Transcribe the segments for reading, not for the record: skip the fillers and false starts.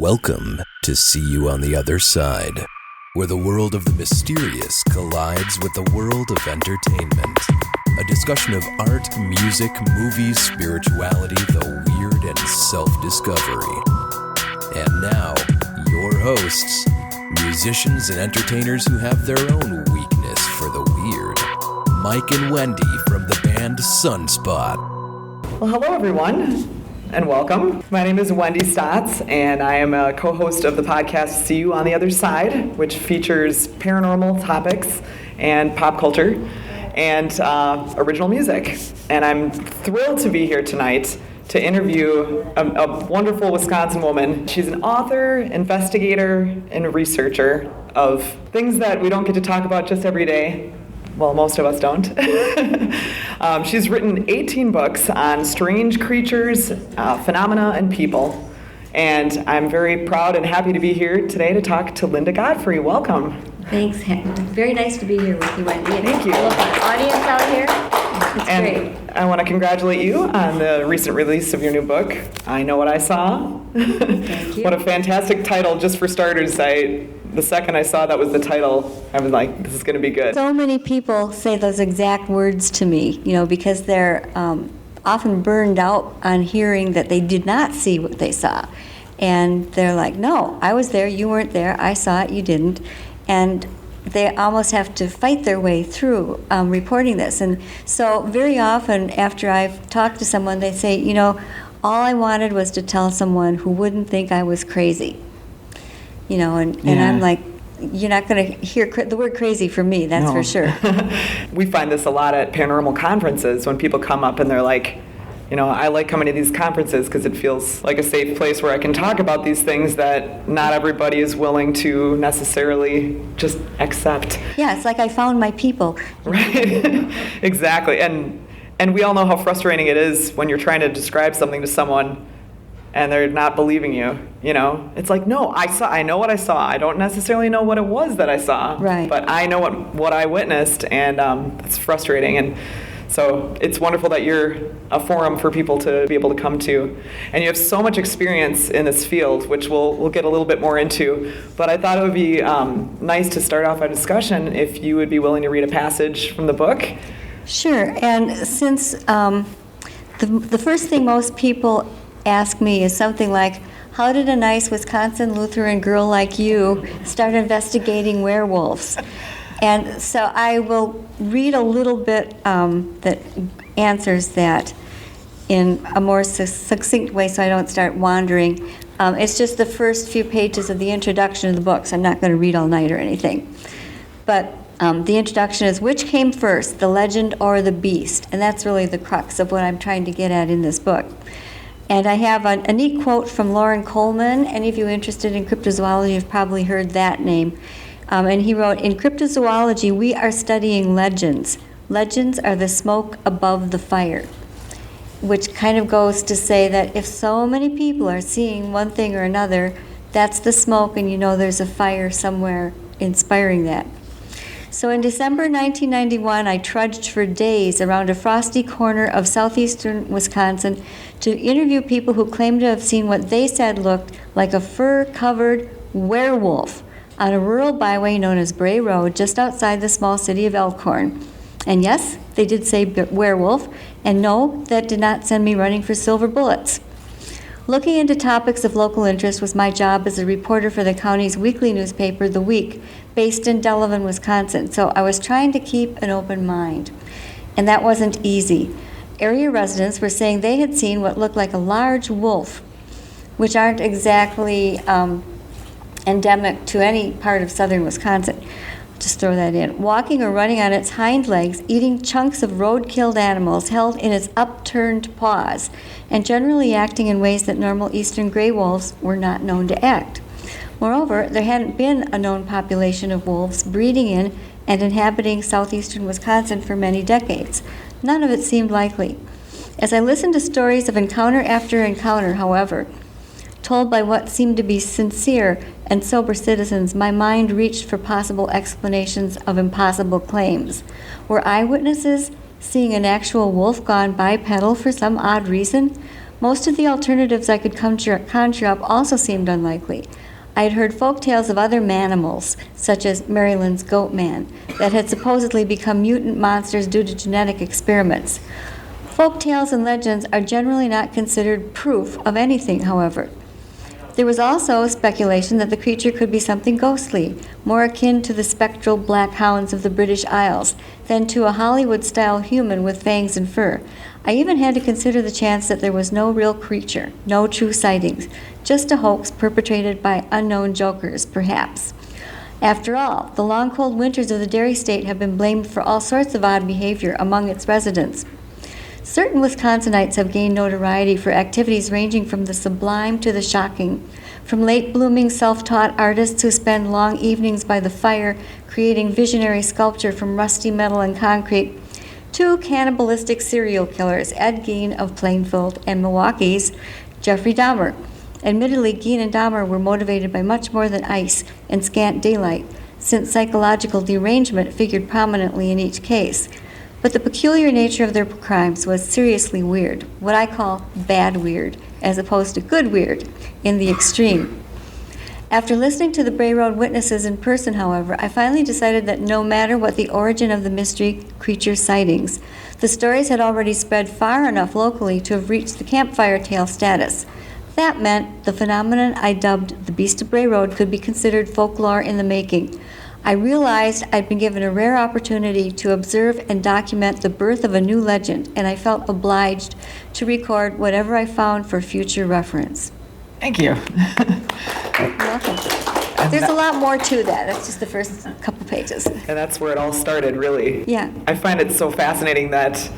Welcome to See You on the Other Side, where the world of the mysterious collides with the world of entertainment. A discussion of art, music, movies, spirituality, the weird, and self-discovery. And now, your hosts, musicians and entertainers who have their own weakness for the weird, Mike and Wendy from the band Sunspot. Well, hello everyone, and welcome. My name is Wendy Stotts, and I am a co-host of the podcast See You on the Other Side, which features paranormal topics and pop culture and original music. And I'm thrilled to be here tonight to interview a wonderful Wisconsin woman. She's an author, investigator, and researcher of things that we don't get to talk about just every day. Well, most of us don't. She's written 18 books on strange creatures, phenomena, and people. And I'm very proud and happy to be here today to talk to Linda Godfrey. Welcome. Thanks. Very nice to be here with you, Wendy. Thank you. I love the audience out here. It's and great. I want to congratulate you on the recent release of your new book, I Know What I Saw. Thank you. What a fantastic title. Just for starters, the second I saw that was the title, I was like, this is going to be good. So many people say those exact words to me, because they're often burned out on hearing that they did not see what they saw. And they're like, no, I was there, you weren't there, I saw it, you didn't. And they almost have to fight their way through reporting this. And so very often after I've talked to someone, they say, all I wanted was to tell someone who wouldn't think I was crazy. And I'm like, you're not going to hear the word crazy from me, that's for sure. We find this a lot at paranormal conferences when people come up and they're like, I like coming to these conferences because it feels like a safe place where I can talk about these things that not everybody is willing to necessarily just accept. Yeah, it's like I found my people. Right, exactly. And we all know how frustrating it is when you're trying to describe something to someone and they're not believing you, It's like, no, I know what I saw. I don't necessarily know what it was that I saw. Right. But I know what I witnessed, and it's frustrating. And so it's wonderful that you're a forum for people to be able to come to. And you have so much experience in this field, which we'll get a little bit more into. But I thought it would be nice to start off our discussion if you would be willing to read a passage from the book. Sure. And since the first thing most people ask me is something like, how did a nice Wisconsin Lutheran girl like you start investigating werewolves? And so I will read a little bit that answers that in a more succinct way so I don't start wandering. It's just the first few pages of the introduction of the book, so I'm not going to read all night or anything. But the introduction is, which came first, the legend or the beast? And that's really the crux of what I'm trying to get at in this book. And I have a neat quote from Loren Coleman. Any of you interested in cryptozoology have probably heard that name. And he wrote, in cryptozoology, we are studying legends. Legends are the smoke above the fire, which kind of goes to say that if so many people are seeing one thing or another, that's the smoke, and there's a fire somewhere inspiring that. So in December 1991, I trudged for days around a frosty corner of southeastern Wisconsin to interview people who claimed to have seen what they said looked like a fur-covered werewolf on a rural byway known as Bray Road, just outside the small city of Elkhorn. And yes, they did say werewolf, and no, that did not send me running for silver bullets. Looking into topics of local interest was my job as a reporter for the county's weekly newspaper, The Week, based in Delavan, Wisconsin. So I was trying to keep an open mind, and that wasn't easy. Area residents were saying they had seen what looked like a large wolf, which aren't exactly endemic to any part of southern Wisconsin. Just throw that in. Walking or running on its hind legs, eating chunks of road-killed animals held in its upturned paws, and generally acting in ways that normal eastern gray wolves were not known to act. Moreover, there hadn't been a known population of wolves breeding in and inhabiting southeastern Wisconsin for many decades. None of it seemed likely. As I listened to stories of encounter after encounter, however, told by what seemed to be sincere and sober citizens, my mind reached for possible explanations of impossible claims. Were eyewitnesses seeing an actual wolf gone bipedal for some odd reason? Most of the alternatives I could conjure up also seemed unlikely. I had heard folk tales of other manimals, such as Maryland's goat man, that had supposedly become mutant monsters due to genetic experiments. Folk tales and legends are generally not considered proof of anything, however. There was also speculation that the creature could be something ghostly, more akin to the spectral black hounds of the British Isles than to a Hollywood-style human with fangs and fur. I even had to consider the chance that there was no real creature, no true sightings, just a hoax perpetrated by unknown jokers, perhaps. After all, the long cold winters of the Dairy State have been blamed for all sorts of odd behavior among its residents. Certain Wisconsinites have gained notoriety for activities ranging from the sublime to the shocking, from late-blooming self-taught artists who spend long evenings by the fire creating visionary sculpture from rusty metal and concrete, to cannibalistic serial killers, Ed Gein of Plainfield and Milwaukee's Jeffrey Dahmer. Admittedly, Gein and Dahmer were motivated by much more than ice and scant daylight, since psychological derangement figured prominently in each case. But the peculiar nature of their crimes was seriously weird, what I call bad weird, as opposed to good weird, in the extreme. After listening to the Bray Road witnesses in person, however, I finally decided that no matter what the origin of the mystery creature sightings, the stories had already spread far enough locally to have reached the campfire tale status. That meant the phenomenon I dubbed the Beast of Bray Road could be considered folklore in the making. I realized I'd been given a rare opportunity to observe and document the birth of a new legend, and I felt obliged to record whatever I found for future reference. Thank you. You're welcome. There's a lot more to that. That's just the first couple pages. And that's where it all started, really. Yeah. I find it so fascinating that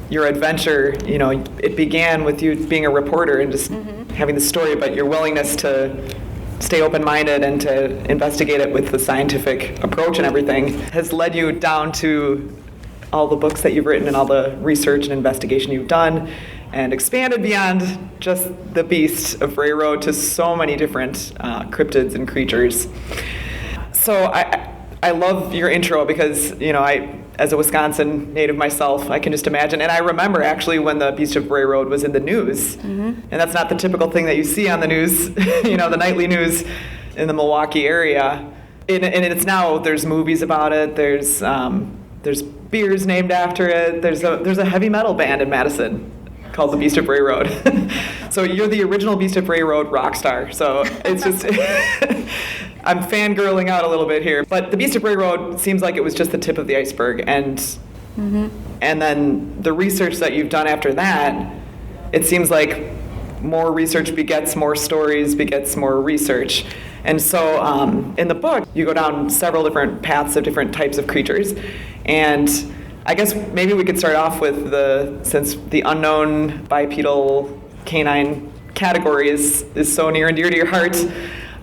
your adventure, it began with you being a reporter and just having the story, but your willingness to stay open-minded and to investigate it with the scientific approach and everything has led you down to all the books that you've written and all the research and investigation you've done, and expanded beyond just the Beast of Bray Road to so many different cryptids and creatures. So I love your intro because, as a Wisconsin native myself, I can just imagine. And I remember actually when the Beast of Bray Road was in the news. And that's not the typical thing that you see on the news, the nightly news in the Milwaukee area. And it's now, there's movies about it, there's beers named after it, there's a heavy metal band in Madison called the Beast of Bray Road. So you're the original Beast of Bray Road rock star. So it's just, I'm fangirling out a little bit here. But the Beast of Bray Road seems like it was just the tip of the iceberg. And then the research that you've done after that, it seems like more research begets more stories, begets more research. And so in the book, you go down several different paths of different types of creatures. And I guess maybe we could start off with since the unknown bipedal canine category is so near and dear to your heart,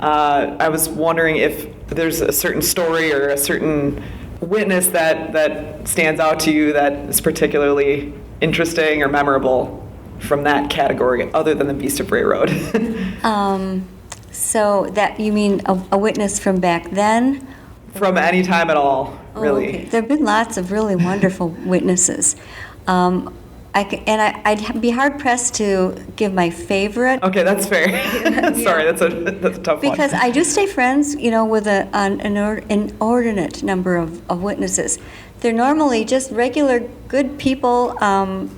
I was wondering if there's a certain story or a certain witness that stands out to you that is particularly interesting or memorable from that category other than the Beast of Bray Road. So that, you mean a witness from back then? From any time at all, really. Okay. There have been lots of really wonderful witnesses. I'd be hard-pressed to give my favorite. Okay, that's fair. Sorry, that's a tough one. Because I do stay friends, with an inordinate number of witnesses. They're normally just regular good people. I'm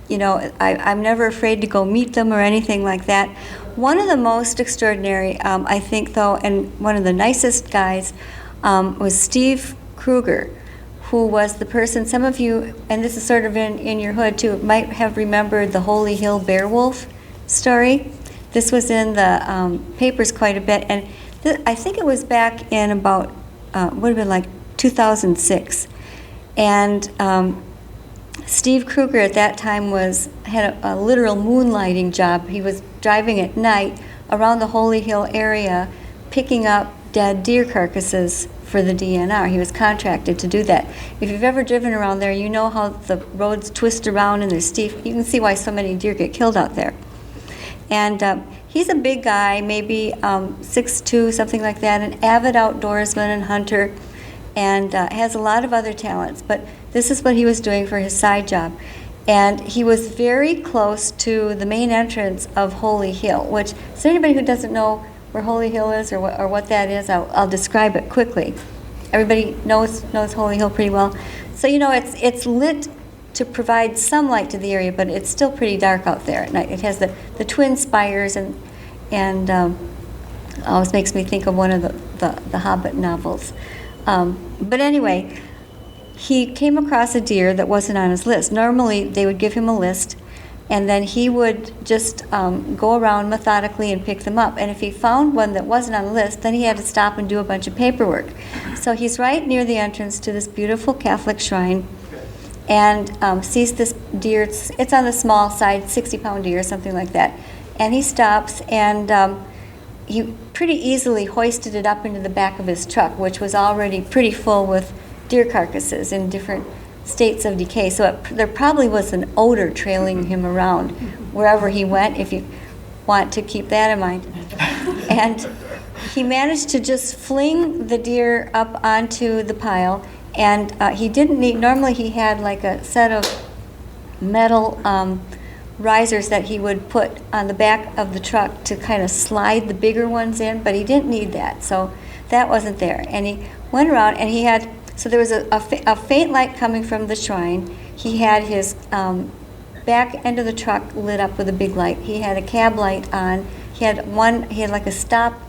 never afraid to go meet them or anything like that. One of the most extraordinary, I think, though, and one of the nicest guys was Steve Kruger, who was the person, some of you, and this is sort of in your hood too, might have remembered the Holy Hill Beowulf story. This was in the papers quite a bit, and I think it was back in about, would have been like 2006. And Steve Kruger at that time had a literal moonlighting job. He was driving at night around the Holy Hill area, picking up dead deer carcasses for the DNR. He was contracted to do that. If you've ever driven around there, you know how the roads twist around and they're steep. You can see why so many deer get killed out there. And he's a big guy, maybe 6'2", something like that, an avid outdoorsman and hunter, and has a lot of other talents. But this is what he was doing for his side job. And he was very close to the main entrance of Holy Hill, which, is there anybody who doesn't know where Holy Hill is or what that is? I'll describe it quickly. Everybody knows Holy Hill pretty well. So, it's lit to provide some light to the area, but it's still pretty dark out there at night. It has the twin spires and always makes me think of one of the Hobbit novels. But anyway, he came across a deer that wasn't on his list. Normally, they would give him a list, and then he would just go around methodically and pick them up. And if he found one that wasn't on the list, then he had to stop and do a bunch of paperwork. So he's right near the entrance to this beautiful Catholic shrine, and sees this deer. It's on the small side, 60-pound deer, something like that. And he stops, and he pretty easily hoisted it up into the back of his truck, which was already pretty full with deer carcasses in different states of decay. So there probably was an odor trailing him around wherever he went, if you want to keep that in mind. And he managed to just fling the deer up onto the pile. And he didn't need, normally he had like a set of metal risers that he would put on the back of the truck to kind of slide the bigger ones in, but he didn't need that. So that wasn't there. And he went around and he had, so there was a faint light coming from the shrine. He had his back end of the truck lit up with a big light. He had a cab light on. He had like a stop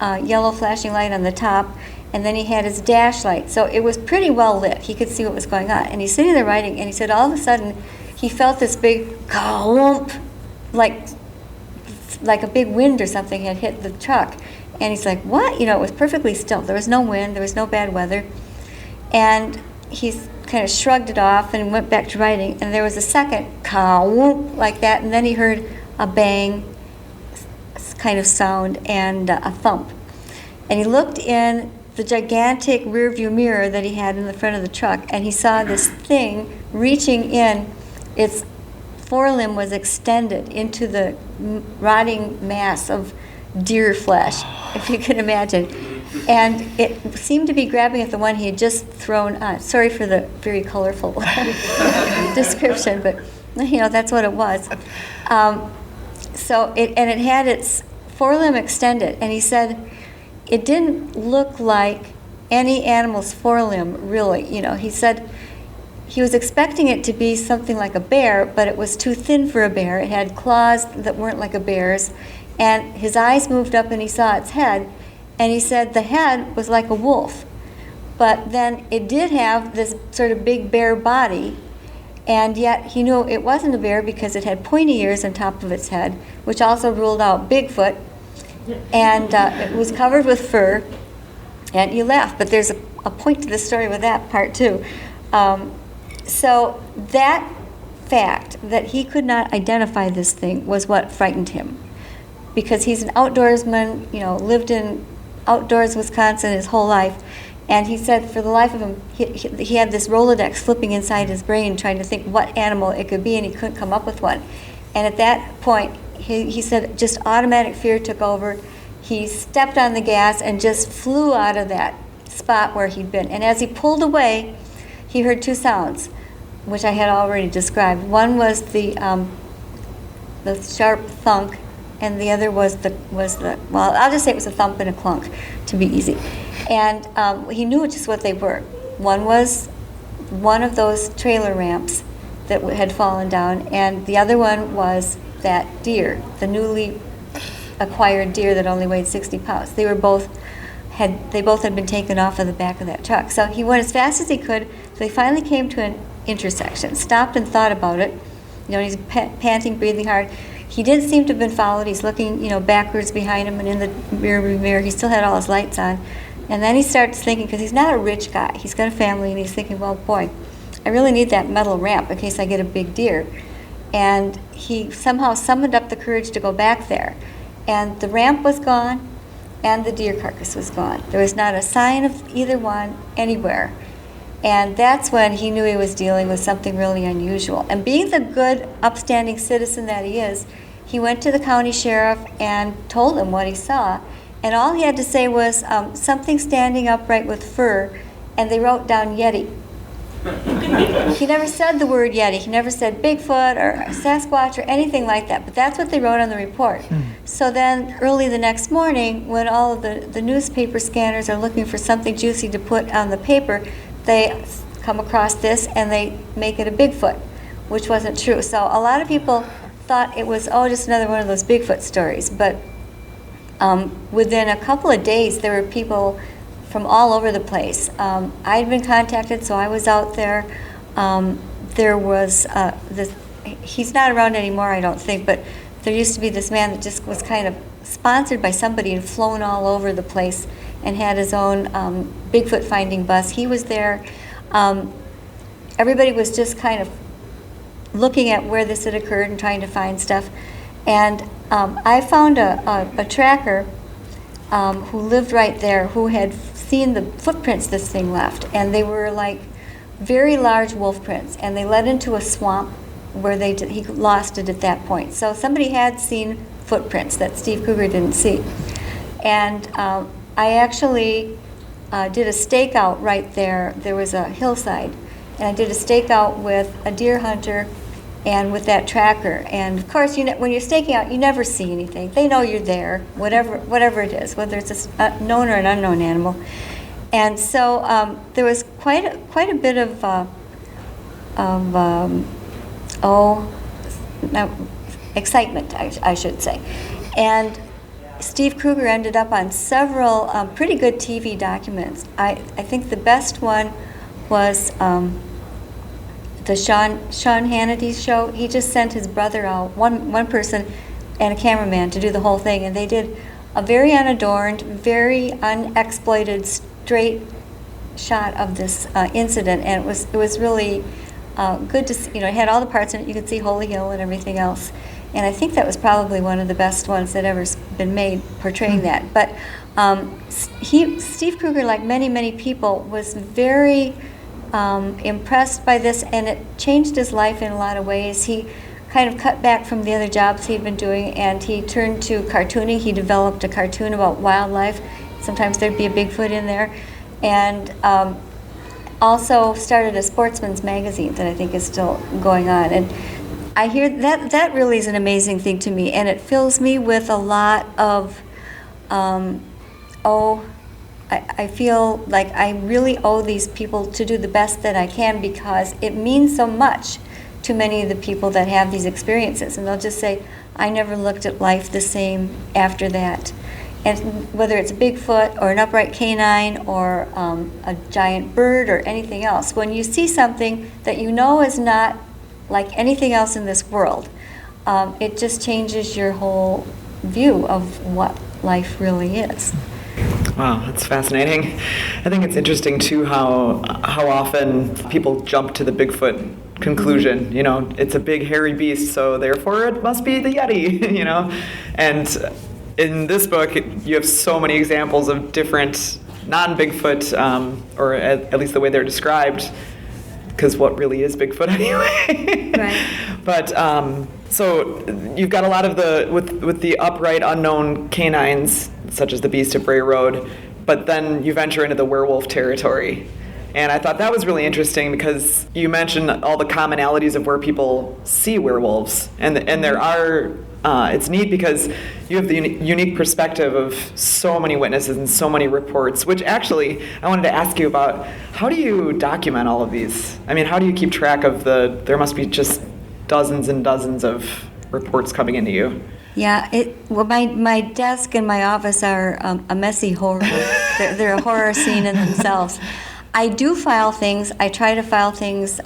yellow flashing light on the top. And then he had his dash light. So it was pretty well lit. He could see what was going on. And he's sitting there writing, and he said all of a sudden he felt this big clump, like a big wind or something had hit the truck. And he's like, what? It was perfectly still. There was no wind. There was no bad weather. And he's kind of shrugged it off and went back to writing. And there was a second clump like that. And then he heard a bang kind of sound and a thump. And he looked in the gigantic rear view mirror that he had in the front of the truck, and he saw this thing reaching in. Its forelimb was extended into the rotting mass of deer flesh, if you can imagine. And it seemed to be grabbing at the one he had just thrown on. Sorry for the very colorful description, but that's what it was. It had its forelimb extended, and he said, it didn't look like any animal's forelimb, really. He said he was expecting it to be something like a bear, but it was too thin for a bear. It had claws that weren't like a bear's, and his eyes moved up and he saw its head, and he said the head was like a wolf. But then it did have this sort of big bear body, and yet he knew it wasn't a bear because it had pointy ears on top of its head, which also ruled out Bigfoot. And it was covered with fur, and you laugh, but there's a point to the story with that part too. So that fact that he could not identify this thing was what frightened him, because he's an outdoorsman, lived in outdoors Wisconsin his whole life, and he said for the life of him, he had this Rolodex flipping inside his brain trying to think what animal it could be, and he couldn't come up with one. And at that point, he said just automatic fear took over. He stepped on the gas and just flew out of that spot where he'd been. And as he pulled away, he heard two sounds, which I had already described. One was the sharp thunk, and the other was the well, I'll just say it was a thump and a clunk to be easy. And he knew just what they were. One was one of those trailer ramps that had fallen down, and the other one was that deer, the newly acquired deer that only weighed 60 pounds. They both had been taken off of the back of that truck. So he went as fast as he could. So he finally came to an intersection, stopped and thought about it. He's panting, breathing hard. He didn't seem to have been followed. He's looking, backwards behind him and in the rearview mirror. He still had all his lights on. And then he starts thinking, because he's not a rich guy, he's got a family, and he's thinking, well, boy, I really need that metal ramp in case I get a big deer. And he somehow summoned up the courage to go back there. And the ramp was gone, and the deer carcass was gone. There was not a sign of either one anywhere. And that's when he knew he was dealing with something really unusual. And being the good, upstanding citizen that he is, he went to the county sheriff and told him what he saw. And all he had to say was something standing upright with fur, and they wrote down Yeti. he never said the word Yeti. He never said Bigfoot or Sasquatch or anything like that. But that's what they wrote on the report. So then early the next morning, when all of the newspaper scanners are looking for something juicy to put on the paper, they come across this and they make it a Bigfoot, which wasn't true. So a lot of people thought it was, just another one of those Bigfoot stories. But within a couple of days, there were people from all over the place. I'd been contacted, so I was out there. There was he's not around anymore, I don't think, but there used to be this man that just was kind of sponsored by somebody and flown all over the place and had his own Bigfoot finding bus. He was there. Everybody was just kind of looking at where this had occurred and trying to find stuff. And I found a tracker who lived right there, who had seen the footprints this thing left, and they were like very large wolf prints, and they led into a swamp where he lost it at that point. So somebody had seen footprints that Steve Kruger didn't see. And I actually did a stakeout right there. There was a hillside, and I did a stakeout with a deer hunter and with that tracker. And of course, when you're staking out, you never see anything. They know you're there, whatever it is, whether it's a known or an unknown animal. And so there was quite a bit of excitement, I should say. And Steve Kruger ended up on several pretty good TV documents. I think the best one was the Sean Hannity's show. He just sent his brother out, one person and a cameraman, to do the whole thing, and they did a very unadorned, very unexploited, straight shot of this incident, and it was really good to see. It had all the parts in it. You could see Holy Hill and everything else, and I think that was probably one of the best ones that ever's been made portraying that. But Steve Kruger, like many people, was very impressed by this, and it changed his life in a lot of ways. He kind of cut back from the other jobs he'd been doing, and he turned to cartooning. He developed a cartoon about wildlife. Sometimes there'd be a Bigfoot in there. And also started a sportsman's magazine that I think is still going on. And I hear that really is an amazing thing to me, and it fills me with a lot of, I feel like I really owe these people to do the best that I can, because it means so much to many of the people that have these experiences. And they'll just say, I never looked at life the same after that. And whether it's a Bigfoot or an upright canine or a giant bird or anything else, when you see something that you know is not like anything else in this world, it just changes your whole view of what life really is. Wow, that's fascinating. I think it's interesting too how often people jump to the Bigfoot conclusion. It's a big hairy beast, so therefore it must be the Yeti. And in this book, you have so many examples of different non-Bigfoot, or at least the way they're described, because what really is Bigfoot anyway? Right. But so you've got a lot of with the upright unknown canines, such as the Beast of Bray Road, but then you venture into the werewolf territory. And I thought that was really interesting because you mentioned all the commonalities of where people see werewolves, and there are. It's neat because you have the unique perspective of so many witnesses and so many reports, which actually I wanted to ask you about. How do you document all of these? I mean, how do you keep track of there must be just dozens and dozens of reports coming into you. Yeah, my desk and my office are a messy horror. They're a horror scene in themselves. I do file things. I try to file things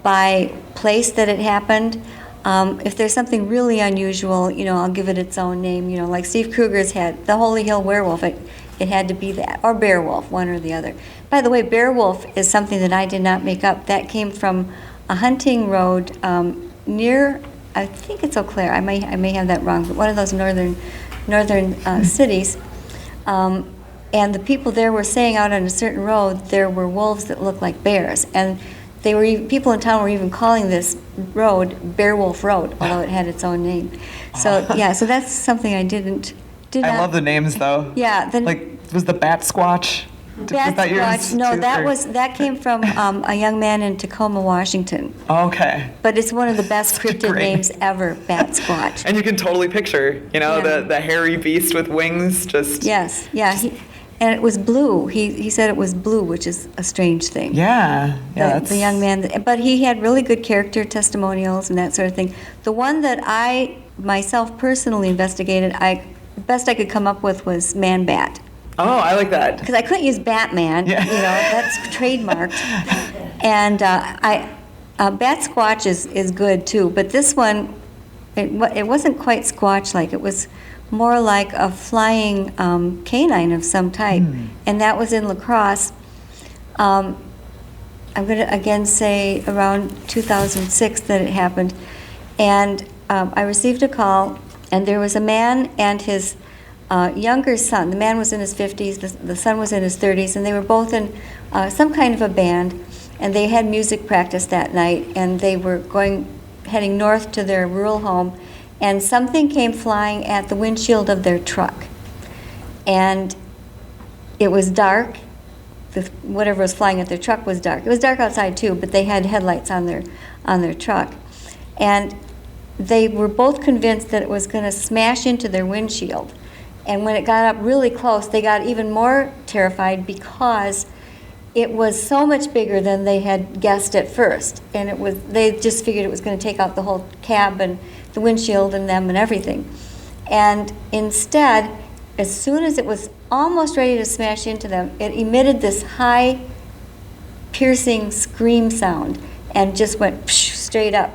by place that it happened. If there's something really unusual, I'll give it its own name. Like Steve Kruger's had the Holy Hill werewolf. It had to be that, or bear wolf, one or the other. By the way, bear wolf is something that I did not make up. That came from a hunting road near, I think it's Eau Claire. I may have that wrong, but one of those northern cities. And the people there were saying out on a certain road there were wolves that looked like bears, and people in town were even calling this road Bearwolf Road, although it had its own name. So so that's something I did I love the names though. Yeah. Was the Bat Squatch? Bat that yours squatch. No, too, that or- was that came from a young man in Tacoma, Washington. Okay. But it's one of the best Such a cryptid great- names ever, bat squatch. And you can totally picture, Yeah. the hairy beast with wings just. Yes, yeah. And it was blue. He said it was blue, which is a strange thing. Yeah. The young man, but he had really good character testimonials and that sort of thing. The one that I myself personally investigated, the best I could come up with was man bat. Oh, I like that. Because I couldn't use Batman, Yeah. That's trademarked. And bat squatch is good too, but this one, it wasn't quite squatch-like. It was more like a flying canine of some type, and that was in La Crosse. I'm going to again say around 2006 that it happened, and I received a call, and there was a man and his younger son. The man was in his 50s, the son was in his 30s, and they were both in some kind of a band, and they had music practice that night, and they were heading north to their rural home, and something came flying at the windshield of their truck. And it was dark. Whatever was flying at their truck was dark. It was dark outside too, but they had headlights on their truck. And they were both convinced that it was going to smash into their windshield. And when it got up really close, they got even more terrified because it was so much bigger than they had guessed at first. And they just figured it was going to take out the whole cab and the windshield and them and everything. And instead, as soon as it was almost ready to smash into them, it emitted this high, piercing scream sound and just went straight up.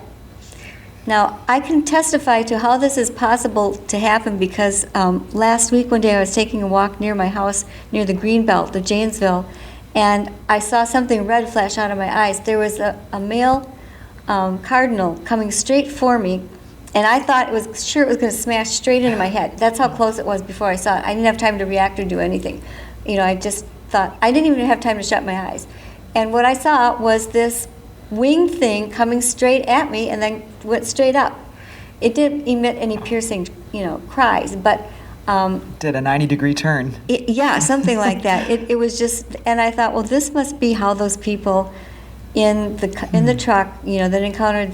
Now, I can testify to how this is possible to happen because last week, one day, I was taking a walk near my house, near the Greenbelt, the Janesville, and I saw something red flash out of my eyes. There was a male cardinal coming straight for me, and I thought it was going to smash straight into my head. That's how close it was before I saw it. I didn't have time to react or do anything. I just thought, I didn't even have time to shut my eyes. And what I saw was this winged thing coming straight at me and then went straight up. It didn't emit any piercing, cries, but Did a 90-degree turn. yeah, something like that. It was just, and I thought, well, this must be how those people in the truck, that encountered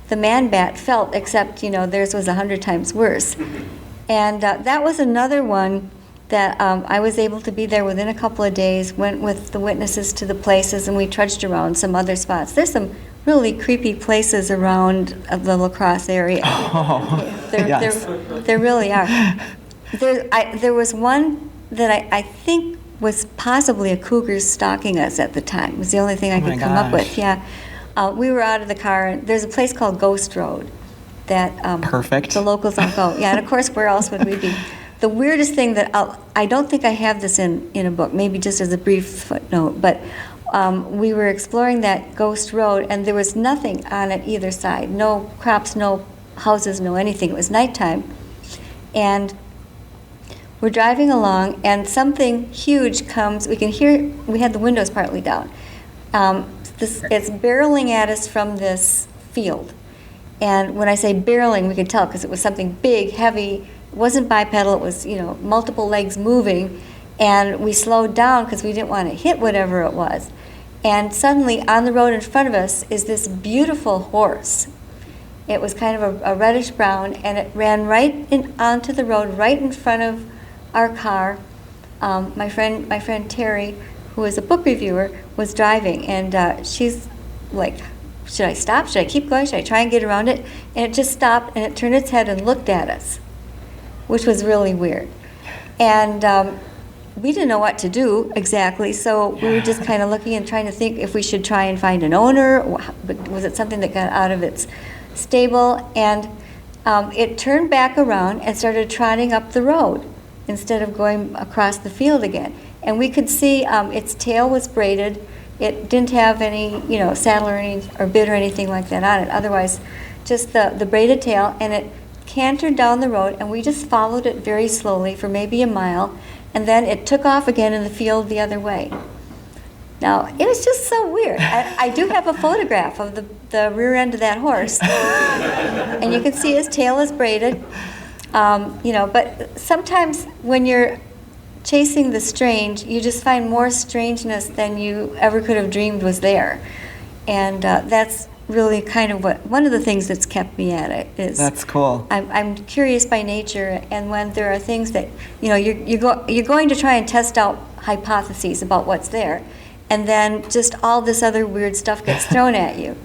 the man bat felt, except theirs was 100 times worse. And that was another one that I was able to be there within a couple of days, went with the witnesses to the places, and we trudged around some other spots. There's some really creepy places around the La Crosse area. Oh, yes. There really are. There was one that I think was possibly a cougar stalking us at the time. It was the only thing I could come up with. Yeah. We were out of the car, and there's a place called Ghost Road that Perfect. the locals don't go. Yeah, and of course, where else would we be? The weirdest thing that I don't think I have this in a book, maybe just as a brief footnote, but we were exploring that Ghost Road, and there was nothing on it either side. No crops, no houses, no anything. It was nighttime. And we're driving along, and something huge comes. We can hear, we had the windows partly down. It's barreling at us from this field. And when I say barreling, we could tell because it was something big, heavy. It wasn't bipedal, it was, multiple legs moving. And we slowed down because we didn't want to hit whatever it was. And suddenly, on the road in front of us is this beautiful horse. It was kind of a reddish brown, and it ran right onto the road, right in front of our car. My friend Terry, who is a book reviewer, was driving, and she's like, should I stop? Should I keep going? Should I try and get around it? And it just stopped, and it turned its head and looked at us, which was really weird. And we didn't know what to do exactly, so we were just kind of looking and trying to think if we should try and find an owner. Was it something that got out of its stable? And it turned back around and started trotting up the road instead of going across the field again. And we could see its tail was braided. It didn't have any, saddle or bit or anything like that on it. Otherwise, just the braided tail, and it cantered down the road, and we just followed it very slowly for maybe a mile, and then it took off again in the field the other way. Now, it was just so weird. I do have a photograph of the rear end of that horse, and you can see his tail is braided. But sometimes when you're chasing the strange, you just find more strangeness than you ever could have dreamed was there. And that's really kind of one of the things that's kept me at it is. That's cool. I'm curious by nature, and when there are things that, you're going to try and test out hypotheses about what's there, and then just all this other weird stuff gets thrown at you.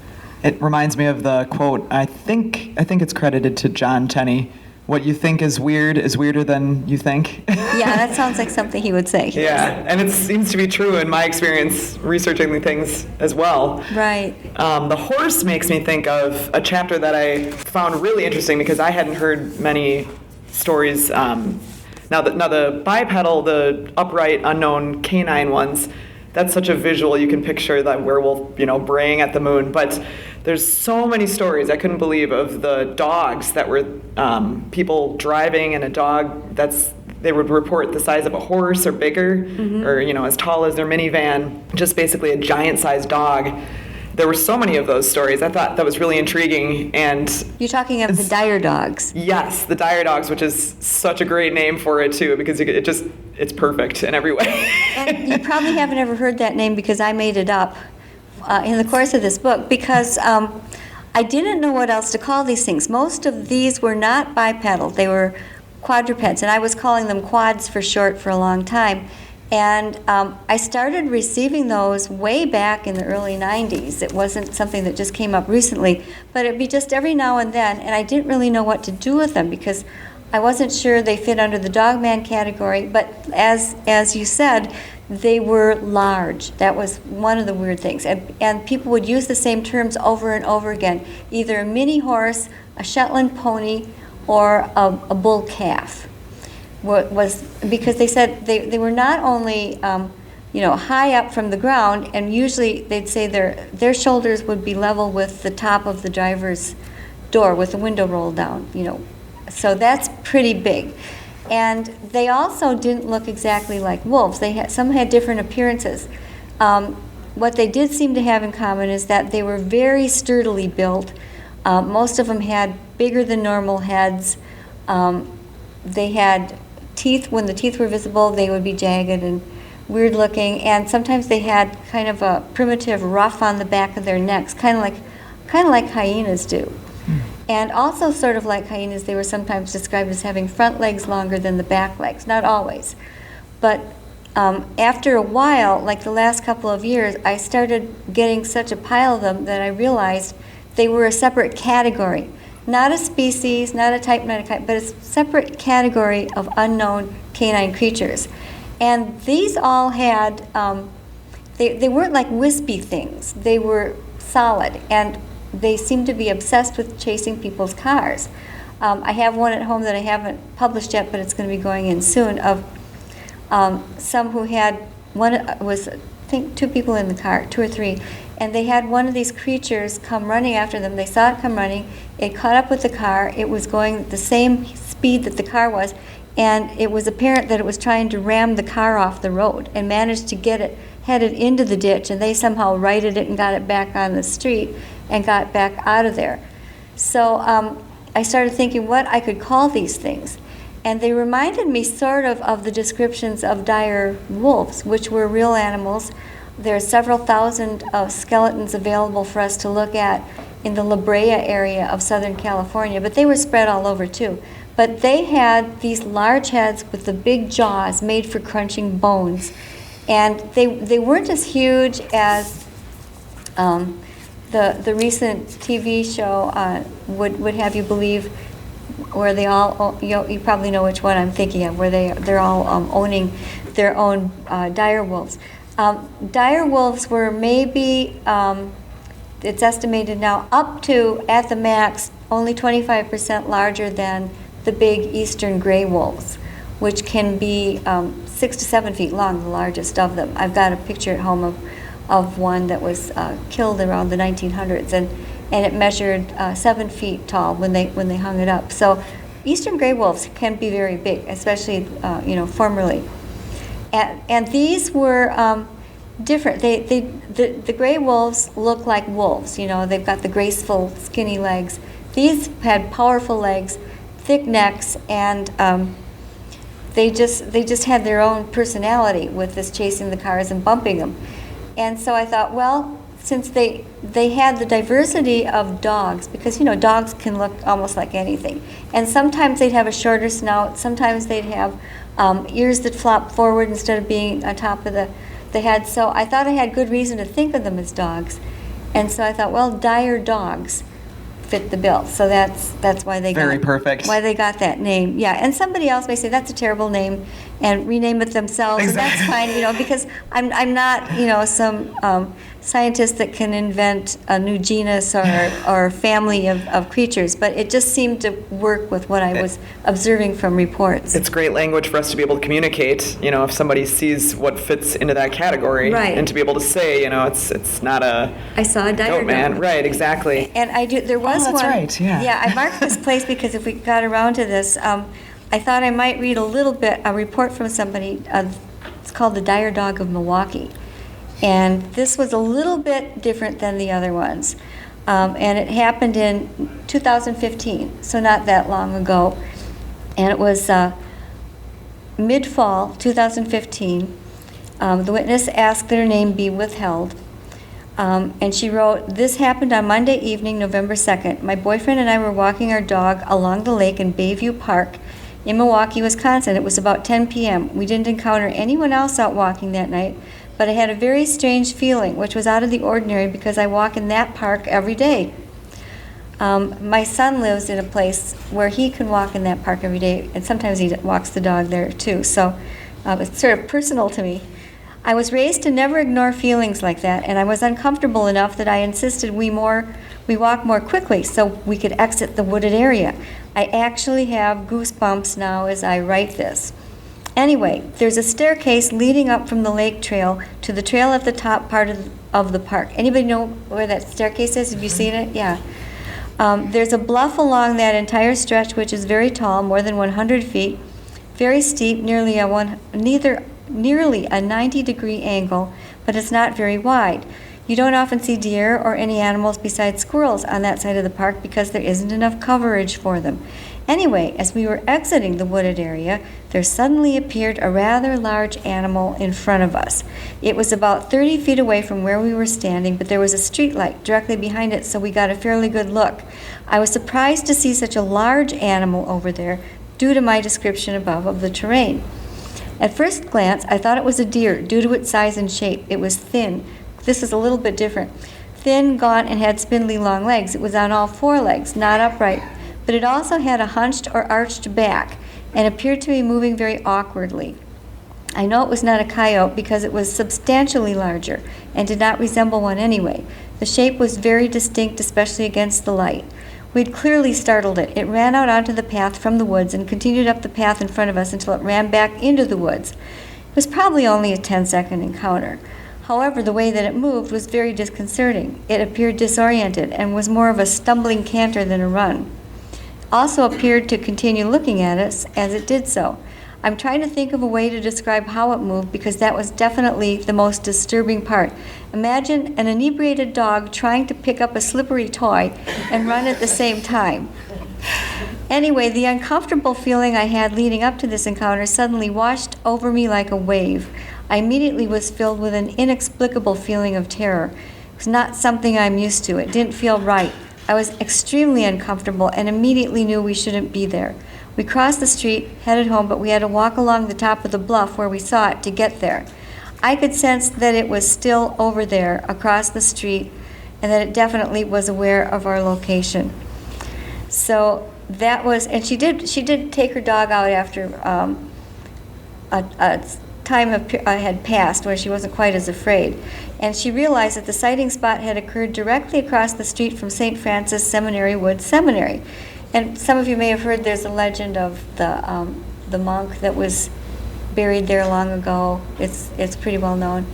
It reminds me of the quote, I think it's credited to John Tenney, what you think is weirder than you think. Yeah, that sounds like something he would say. Yeah, and it seems to be true in my experience researching the things as well. Right. The horse makes me think of a chapter that I found really interesting because I hadn't heard many stories. Now the bipedal, the upright, unknown canine ones, that's such a visual. You can picture that werewolf, braying at the moon. But there's so many stories I couldn't believe of the dogs that were people driving, and a dog they would report the size of a horse or bigger, or as tall as their minivan. Just basically a giant-sized dog. There were so many of those stories. I thought that was really intriguing. And you're talking of the dire dogs. Yes, the dire dogs, which is such a great name for it too, because it's perfect in every way. And you probably haven't ever heard that name because I made it up in the course of this book, because I didn't know what else to call these things. Most of these were not bipedal. They were quadrupeds, and I was calling them quads for short for a long time. And I started receiving those way back in the early 90s. It wasn't something that just came up recently, but it'd be just every now and then, and I didn't really know what to do with them because I wasn't sure they fit under the dogman category, but as you said, they were large. That was one of the weird things. And people would use the same terms over and over again, either a mini horse, a Shetland pony, or a bull calf. Was because they said they were not only high up from the ground, and usually they'd say their shoulders would be level with the top of the driver's door with the window rolled down, so that's pretty big. And they also didn't look exactly like wolves. Some had different appearances. What they did seem to have in common is that they were very sturdily built. Most of them had bigger than normal heads. They had teeth. When the teeth were visible, they would be jagged and weird looking, and sometimes they had kind of a primitive ruff on the back of their necks, kind of like hyenas do. And also, sort of like hyenas, they were sometimes described as having front legs longer than the back legs. Not always, but after a while, like the last couple of years, I started getting such a pile of them that I realized they were a separate category. Not a species, not a type, not a kind, but a separate category of unknown canine creatures. And these all had, they weren't like wispy things. They were solid, and they seemed to be obsessed with chasing people's cars. I have one at home that I haven't published yet, but it's going to be going in soon, of some who had, one was, I think, 2 people in the car, 2 or 3, and they had one of these creatures come running after them. They saw it come running. It caught up with the car. It was going the same speed that the car was, and it was apparent that it was trying to ram the car off the road and managed to get it headed into the ditch, and they somehow righted it and got it back on the street and got back out of there. So I started thinking what I could call these things. And they reminded me sort of the descriptions of dire wolves, which were real animals. There are several thousand skeletons available for us to look at in the La Brea area of Southern California, but they were spread all over too. But they had these large heads with the big jaws made for crunching bones. And they weren't as huge as the recent TV show would have you believe, where they all, you probably know which one I'm thinking of, where they're all owning their own dire wolves. Dire wolves were maybe, it's estimated now, up to, at the max, only 25% larger than the big eastern gray wolves, which can be 6 to 7 feet long, the largest of them. I've got a picture at home of one that was killed around the 1900s, and it measured 7 feet tall when they hung it up. So eastern gray wolves can be very big, especially formerly. And these were different. The gray wolves look like wolves. They've got the graceful, skinny legs. These had powerful legs, thick necks, and they just had their own personality with this chasing the cars and bumping them. And so I thought, well, since they had the diversity of dogs, because dogs can look almost like anything, and sometimes they'd have a shorter snout, sometimes they'd have ears that flop forward instead of being on top of the head. So I thought I had good reason to think of them as dogs, and so I thought, well, dire dogs fit the bill. So that's why they why they got that name. Yeah, and somebody else may say that's a terrible name and rename it themselves, Exactly. and that's fine, because I'm not some scientist that can invent a new genus or family of creatures, but it just seemed to work with what I was observing from reports. It's great language for us to be able to communicate, if somebody sees what fits into that category. Right. And to be able to say, it's not a I saw a dire goat man. dog. Right, exactly. And there was that's one. right, yeah. Yeah, I marked this place because if we got around to this, I thought I might read a report from somebody. It's called The Dire Dog of Milwaukee. And this was a little bit different than the other ones. And it happened in 2015, so not that long ago. And it was mid-fall 2015. The witness asked that her name be withheld. And she wrote, "This happened on Monday evening, November 2nd. My boyfriend and I were walking our dog along the lake in Bayview Park in Milwaukee, Wisconsin. It was about 10 p.m. We didn't encounter anyone else out walking that night, but I had a very strange feeling, which was out of the ordinary because I walk in that park every day. My son lives in a place where he can walk in that park every day, and sometimes he walks the dog there too, so it's sort of personal to me. I was raised to never ignore feelings like that, and I was uncomfortable enough that I insisted we walk more quickly so we could exit the wooded area. I actually have goosebumps now as I write this. Anyway, there's a staircase leading up from the lake trail to the trail at the top part of the park. Anybody know where that staircase is? Have you seen it? Yeah. There's a bluff along that entire stretch, which is very tall, more than 100 feet, very steep, nearly a 90-degree angle, but it's not very wide. You don't often see deer or any animals besides squirrels on that side of the park because there isn't enough coverage for them. Anyway, as we were exiting the wooded area, there suddenly appeared a rather large animal in front of us. It was about 30 feet away from where we were standing, but there was a street light directly behind it, so we got a fairly good look. I was surprised to see such a large animal over there due to my description above of the terrain. At first glance, I thought it was a deer due to its size and shape. It was thin. This is a little bit different. Thin, gaunt, and had spindly long legs. It was on all four legs, not upright, but it also had a hunched or arched back and appeared to be moving very awkwardly. I know it was not a coyote because it was substantially larger and did not resemble one anyway. The shape was very distinct, especially against the light. We'd clearly startled it. It ran out onto the path from the woods and continued up the path in front of us until it ran back into the woods. It was probably only a 10-second encounter. However, the way that it moved was very disconcerting. It appeared disoriented and was more of a stumbling canter than a run. Also appeared to continue looking at us as it did so. I'm trying to think of a way to describe how it moved because that was definitely the most disturbing part. Imagine an inebriated dog trying to pick up a slippery toy and run at the same time. Anyway, the uncomfortable feeling I had leading up to this encounter suddenly washed over me like a wave. I immediately was filled with an inexplicable feeling of terror. It was not something I'm used to. It didn't feel right. I was extremely uncomfortable and immediately knew we shouldn't be there. We crossed the street, headed home, but we had to walk along the top of the bluff where we saw it to get there. I could sense that it was still over there across the street and that it definitely was aware of our location. So that was, and she did take her dog out after a time had passed where she wasn't quite as afraid. And she realized that the sighting spot had occurred directly across the street from St. Francis Seminary Woods Seminary. And some of you may have heard there's a legend of the monk that was buried there long ago. It's pretty well known.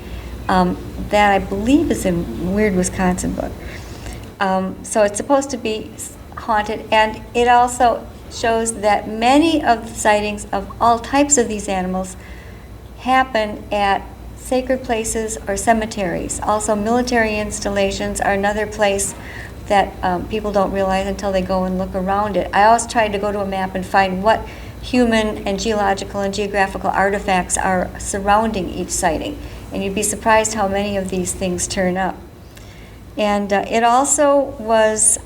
That I believe is in Weird Wisconsin book. So it's supposed to be haunted, and it also shows that many of the sightings of all types of these animals happen at sacred places or cemeteries. Also, military installations are another place that people don't realize until they go and look around it. I always tried to go to a map and find what human and geological and geographical artifacts are surrounding each sighting. And you'd be surprised how many of these things turn up. And it also was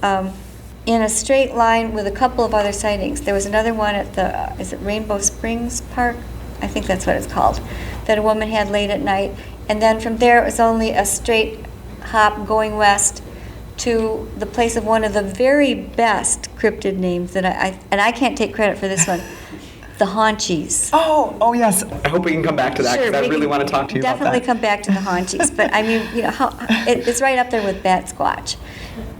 in a straight line with a couple of other sightings. There was another one at the, is it Rainbow Springs Park? I think that's what it's called, that a woman had late at night. And then from there, it was only a straight hop going west to the place of one of the very best cryptid names that I can't take credit for this one, the Haunchies. Oh yes. I hope we can come back to that, because Sure, I really want to talk to you about that. Definitely come back to the Haunchies. But I mean, it's right up there with Bat Squatch.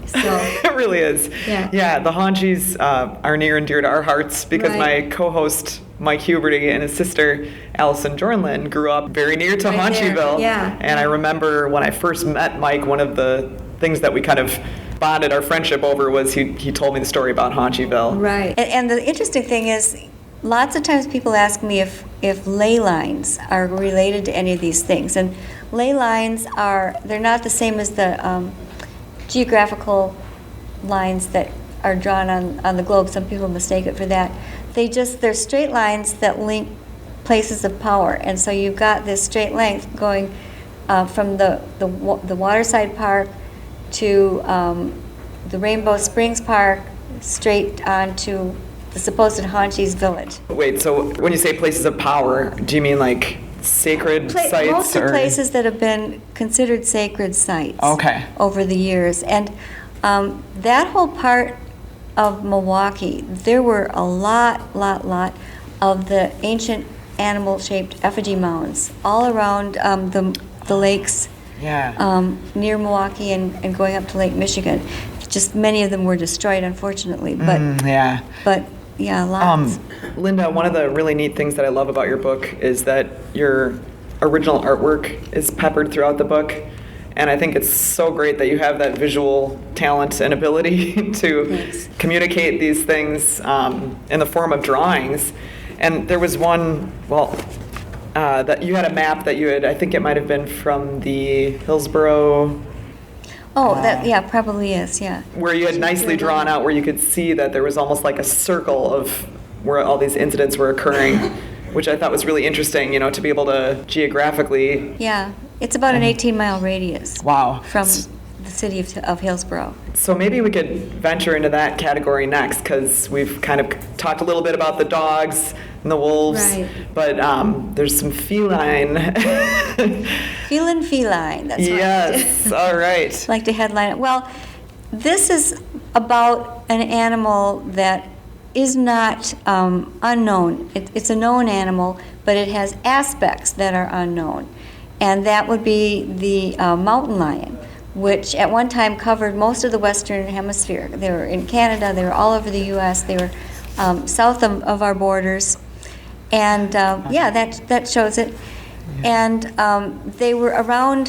So, It really is. Yeah. The Haunchies are near and dear to our hearts, because Right. my co-host Mike Huberty and his sister Allison Jornlin grew up very near to Right there. Haunchyville. Yeah. And I remember when I first met Mike, one of the things that we kind of bonded our friendship over was he told me the story about Haunchyville. right. And the interesting thing is, lots of times people ask me if ley lines are related to any of these things. And ley lines they're not the same as the geographical lines that are drawn on the globe. Some people mistake it for that. They're straight lines that link places of power. And so you've got this straight length going from the Waterside Park to the Rainbow Springs Park, straight on to the supposed Haunchies Village. Wait, so when you say places of power, do you mean like sacred sites? Most of places that have been considered sacred sites Okay. over the years. And that whole part of Milwaukee, there were a lot of the ancient animal-shaped effigy mounds all around the lakes near Milwaukee and going up to Lake Michigan. Just many of them were destroyed, unfortunately. But lots. Linda, one of the really neat things that I love about your book is that your original artwork is peppered throughout the book. And I think it's so great that you have that visual talent and ability to Thanks. communicate these things in the form of drawings. And there was one, that you had a map that you had, I think it might have been from the Hillsborough, That probably is, yeah. where you had nicely drawn out where you could see that there was almost like a circle of where all these incidents were occurring, which I thought was really interesting, to be able to geographically. Yeah, it's about an 18-mile radius Wow. from the city of Hillsborough. So maybe we could venture into that category next, because we've kind of talked a little bit about the dogs and the wolves, Right. but there's some feline. Feline, that's right. Yes, all right. Like to headline it. Well, this is about an animal that is not unknown. It's a known animal, but it has aspects that are unknown. And that would be the mountain lion, which at one time covered most of the Western Hemisphere. They were in Canada, they were all over the U.S., they were south of our borders. And that shows it. And they were around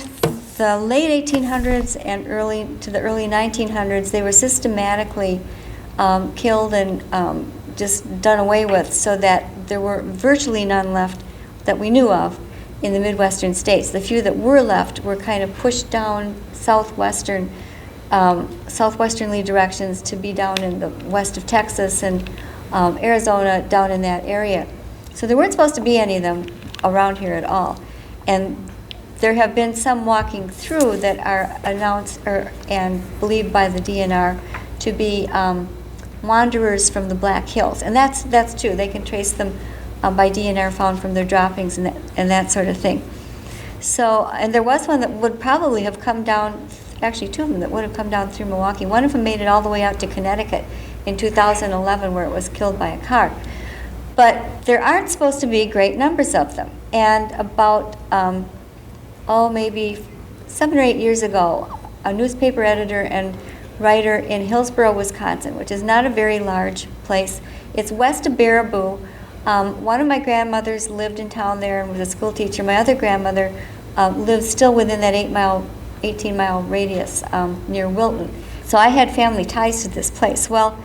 the late 1800s and early 1900s. They were systematically killed and just done away with, so that there were virtually none left that we knew of in the Midwestern states. The few that were left were kind of pushed down southwesternly directions to be down in the west of Texas and Arizona, down in that area. So there weren't supposed to be any of them around here at all. And there have been some walking through that are announced and believed by the DNR to be wanderers from the Black Hills. And that's true. They can trace them by DNR found from their droppings and that sort of thing. So, and there was one that would probably have come down, actually two of them that would have come down through Milwaukee. One of them made it all the way out to Connecticut in 2011, where it was killed by a car. But there aren't supposed to be great numbers of them. And about, maybe 7 or 8 years ago, a newspaper editor and writer in Hillsborough, Wisconsin, which is not a very large place. It's west of Baraboo. One of my grandmothers lived in town there and was a school teacher. My other grandmother lives still within that 18-mile radius near Wilton. So I had family ties to this place. Well,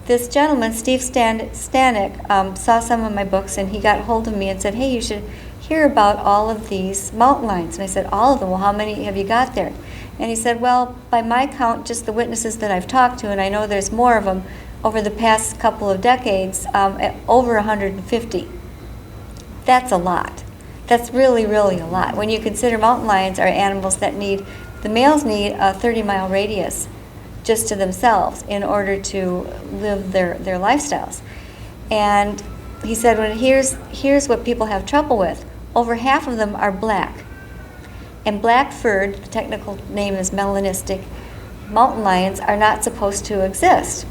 this gentleman, Steve Stanek, saw some of my books, and he got hold of me and said, hey, you should hear about all of these mountain lions. And I said, all of them? Well, how many have you got there? And he said, well, by my count, just the witnesses that I've talked to, and I know there's more of them over the past couple of decades, at over 150. That's a lot. That's really, really a lot. When you consider mountain lions are animals that the males need a 30-mile radius just to themselves in order to live their lifestyles. And he said, here's what people have trouble with. Over half of them are black. And black-furred, the technical name is melanistic, mountain lions are not supposed to exist.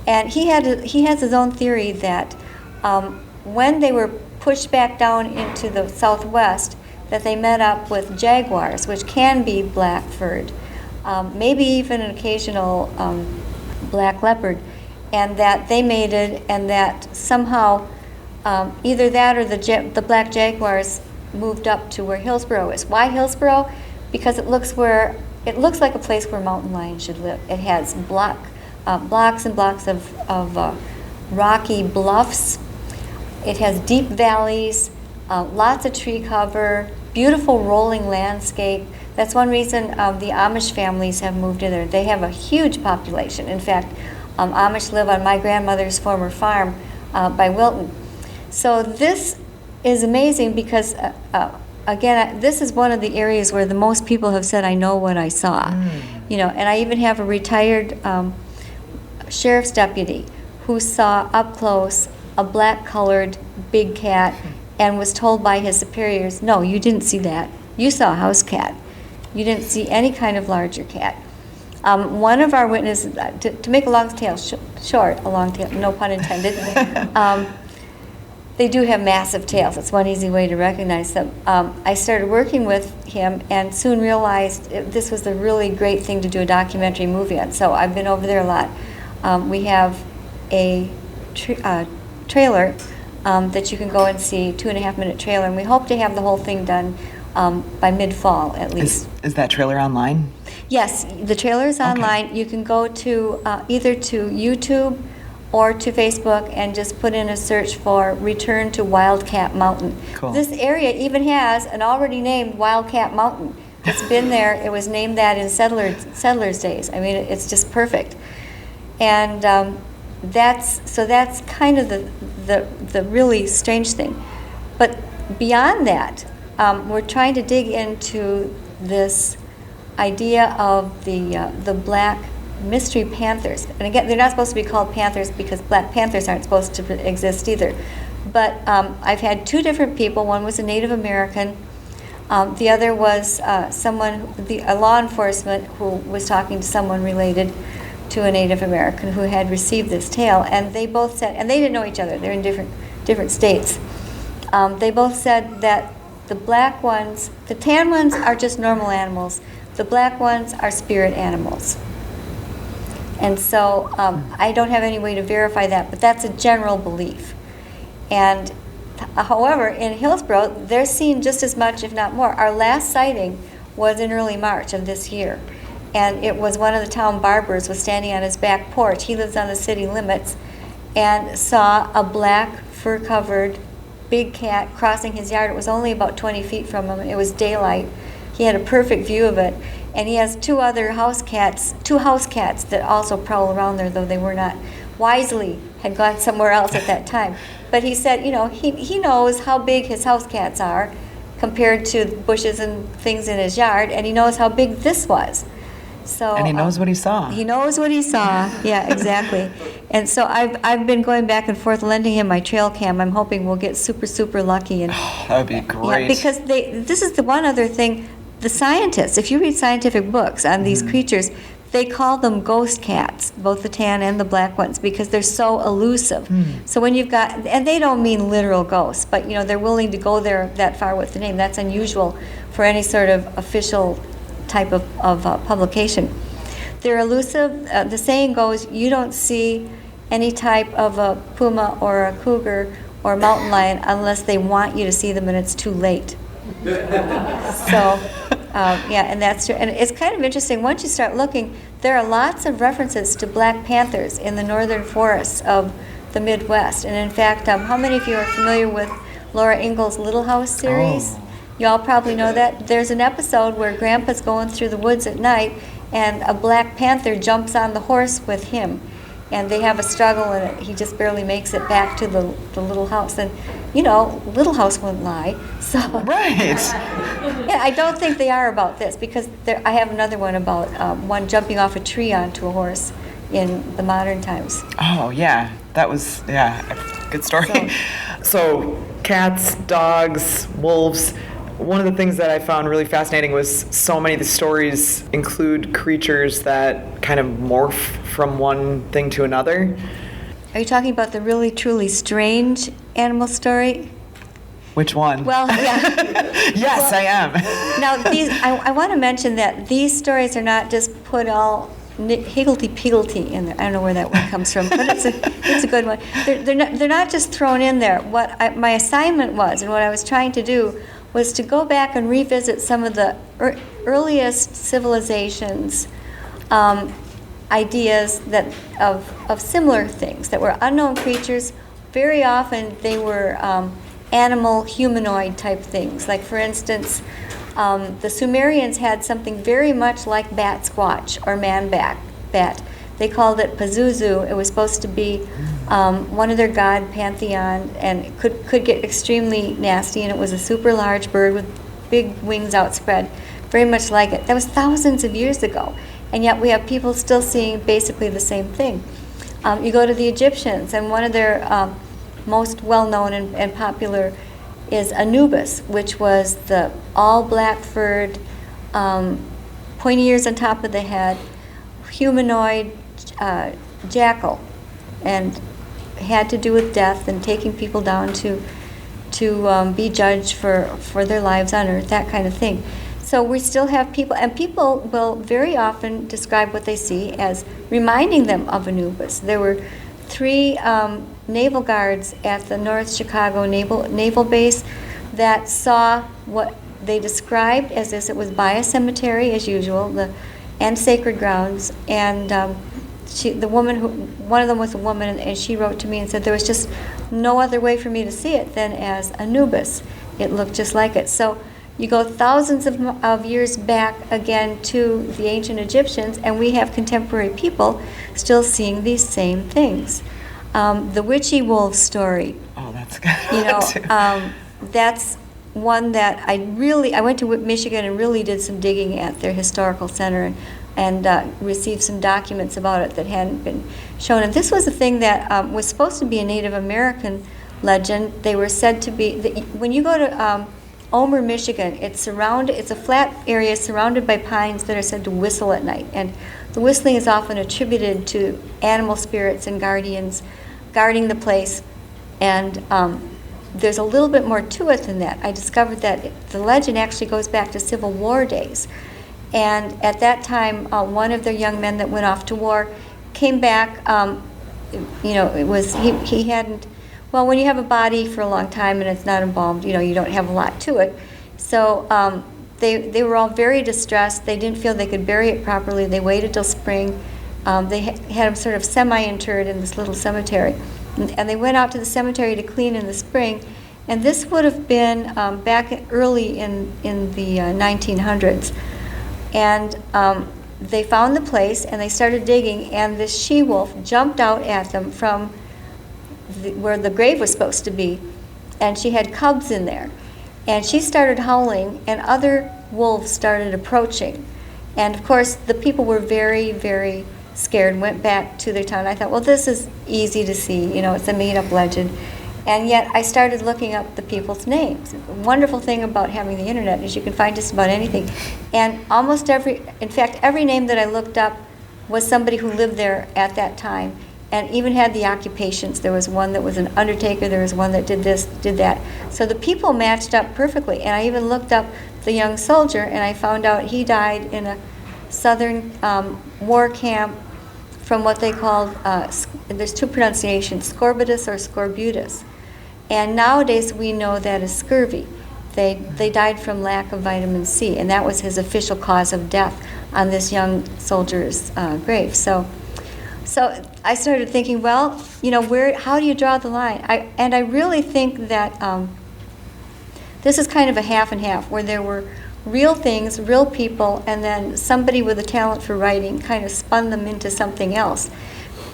And he has his own theory that when they were pushed back down into the southwest, that they met up with jaguars, which can be black-furred, maybe even an occasional black leopard, and that they mated, and that somehow either that or the black jaguars moved up to where Hillsborough is. Why Hillsborough? Because it looks like a place where mountain lions should live. It has blocks and blocks of rocky bluffs. It has deep valleys, lots of tree cover, beautiful rolling landscape. That's one reason the Amish families have moved in there. They have a huge population. In fact, Amish live on my grandmother's former farm by Wilton. So this is amazing because, again, this is one of the areas where the most people have said, I know what I saw. And I even have a retired sheriff's deputy who saw up close a black-colored big cat and was told by his superiors, no, you didn't see that. You saw a house cat. You didn't see any kind of larger cat. One of our witnesses, to make a long tale short, a long tail, no pun intended, they do have massive tails. That's one easy way to recognize them. I started working with him and soon realized this was a really great thing to do a documentary movie on. So I've been over there a lot. We have a trailer that you can go and see, 2.5-minute trailer, and we hope to have the whole thing done by mid-fall at least. Is that trailer online? Yes, the trailer is online. Okay. You can go to either to YouTube or to Facebook and just put in a search for Return to Wildcat Mountain. Cool. This area even has an already named Wildcat Mountain. It's been there. It was named that in settlers' days. I mean, it's just perfect. And that's kind of the really strange thing. But beyond that, we're trying to dig into this idea of the black mystery panthers. And again, they're not supposed to be called panthers because black panthers aren't supposed to exist either. But I've had two different people. One was a Native American. The other was a law enforcement who was talking to someone related to a Native American who had received this tale. And they both said, and they didn't know each other. They're in different states. They both said that the black ones, the tan ones are just normal animals. The black ones are spirit animals. And so I don't have any way to verify that, but that's a general belief. And however, in Hillsborough, they're seen just as much, if not more. Our last sighting was in early March of this year. And it was one of the town barbers was standing on his back porch. He lives on the city limits, and saw a black fur-covered big cat crossing his yard. It was only about 20 feet from him. It was daylight. He had a perfect view of it. And he has two house cats that also prowl around there, though they were not wisely, had gone somewhere else at that time. But he said, he knows how big his house cats are compared to bushes and things in his yard, and he knows how big this was. So, and he knows what he saw. He knows what he saw. Yeah, exactly. And so I've been going back and forth, lending him my trail cam. I'm hoping we'll get super, super lucky. And that would be great. Yeah, because this is the one other thing. The scientists, if you read scientific books on these creatures, they call them ghost cats, both the tan and the black ones, because they're so elusive. So when you've got, and they don't mean literal ghosts, but they're willing to go there that far with the name. That's unusual for any sort of official type of publication. They're elusive. The saying goes, you don't see any type of a puma or a cougar or mountain lion unless they want you to see them and it's too late. So, and that's true. And it's kind of interesting. Once you start looking, there are lots of references to black panthers in the northern forests of the Midwest. And in fact, how many of you are familiar with Laura Ingalls' Little House series? Oh. You all probably know that. There's an episode where Grandpa's going through the woods at night, and a black panther jumps on the horse with him. and they have a struggle, and he just barely makes it back to the little house. And, Little House wouldn't lie. So Right. yeah, I don't think they are about this, because I have another one about one jumping off a tree onto a horse in the modern times. Oh, yeah. That was, good story. So cats, dogs, wolves. One of the things that I found really fascinating was so many of the stories include creatures that kind of morph from one thing to another. Are you talking about the really, truly strange animal story? Which one? Well, yeah. Yes, I am. Now, I want to mention that these stories are not just put all higgledy-piggledy in there. I don't know where that word comes from, but it's a good one. They're not just thrown in there. My assignment was, and what I was trying to do, was to go back and revisit some of the earliest civilizations' ideas of similar things that were unknown creatures. Very often they were animal, humanoid type things. Like, for instance, the Sumerians had something very much like bat squatch or man bat. They called it Pazuzu. It was supposed to be one of their god pantheon, and it could get extremely nasty, and it was a super large bird with big wings outspread, very much like it. That was thousands of years ago, and yet we have people still seeing basically the same thing. You go to the Egyptians, and one of their most well-known and popular is Anubis, which was the all-black furred, pointy ears on top of the head, humanoid jackal, and had to do with death and taking people down to be judged for their lives on earth, that kind of thing. So we still have people, and people will very often describe what they see as reminding them of Anubis. There were 3 naval guards at the North Chicago Naval Base that saw what they described as this. It was by a cemetery, as usual, and sacred grounds. And one of them was a woman, and she wrote to me and said there was just no other way for me to see it than as Anubis. It looked just like it. So you go thousands of years back again to the ancient Egyptians, and we have contemporary people still seeing these same things. The witchy wolf story. Oh, that's good. That's one that I went to Michigan and really did some digging at their historical center and received some documents about it that hadn't been shown. And this was a thing that was supposed to be a Native American legend. They were said to be, when you go to Omer, Michigan, it's a flat area surrounded by pines that are said to whistle at night. And the whistling is often attributed to animal spirits and guardians guarding the place. And there's a little bit more to it than that. I discovered that the legend actually goes back to Civil War days. And at that time, one of their young men that went off to war came back. It was he hadn't. Well, when you have a body for a long time and it's not embalmed, you don't have a lot to it. So they were all very distressed. They didn't feel they could bury it properly. They waited till spring. They had him sort of semi-interred in this little cemetery. And they went out to the cemetery to clean in the spring. And this would have been back early in the 1900s. And they found the place, and they started digging, and this she-wolf jumped out at them from where the grave was supposed to be, and she had cubs in there. And she started howling, and other wolves started approaching. And of course, the people were very, very scared and went back to their town. I thought, well, this is easy to see, it's a made-up legend. And yet I started looking up the people's names. The wonderful thing about having the internet is you can find just about anything. And almost every name that I looked up was somebody who lived there at that time, and even had the occupations. There was one that was an undertaker, there was one that did this, did that. So the people matched up perfectly. And I even looked up the young soldier, and I found out he died in a southern war camp from what they called, there's 2 pronunciations, scorbutus or scorbutus. And nowadays we know that is scurvy. They died from lack of vitamin C, and that was his official cause of death on this young soldier's grave. So I started thinking, well, how do you draw the line? I really think that this is kind of a half and half, where there were real things, real people, and then somebody with a talent for writing kind of spun them into something else.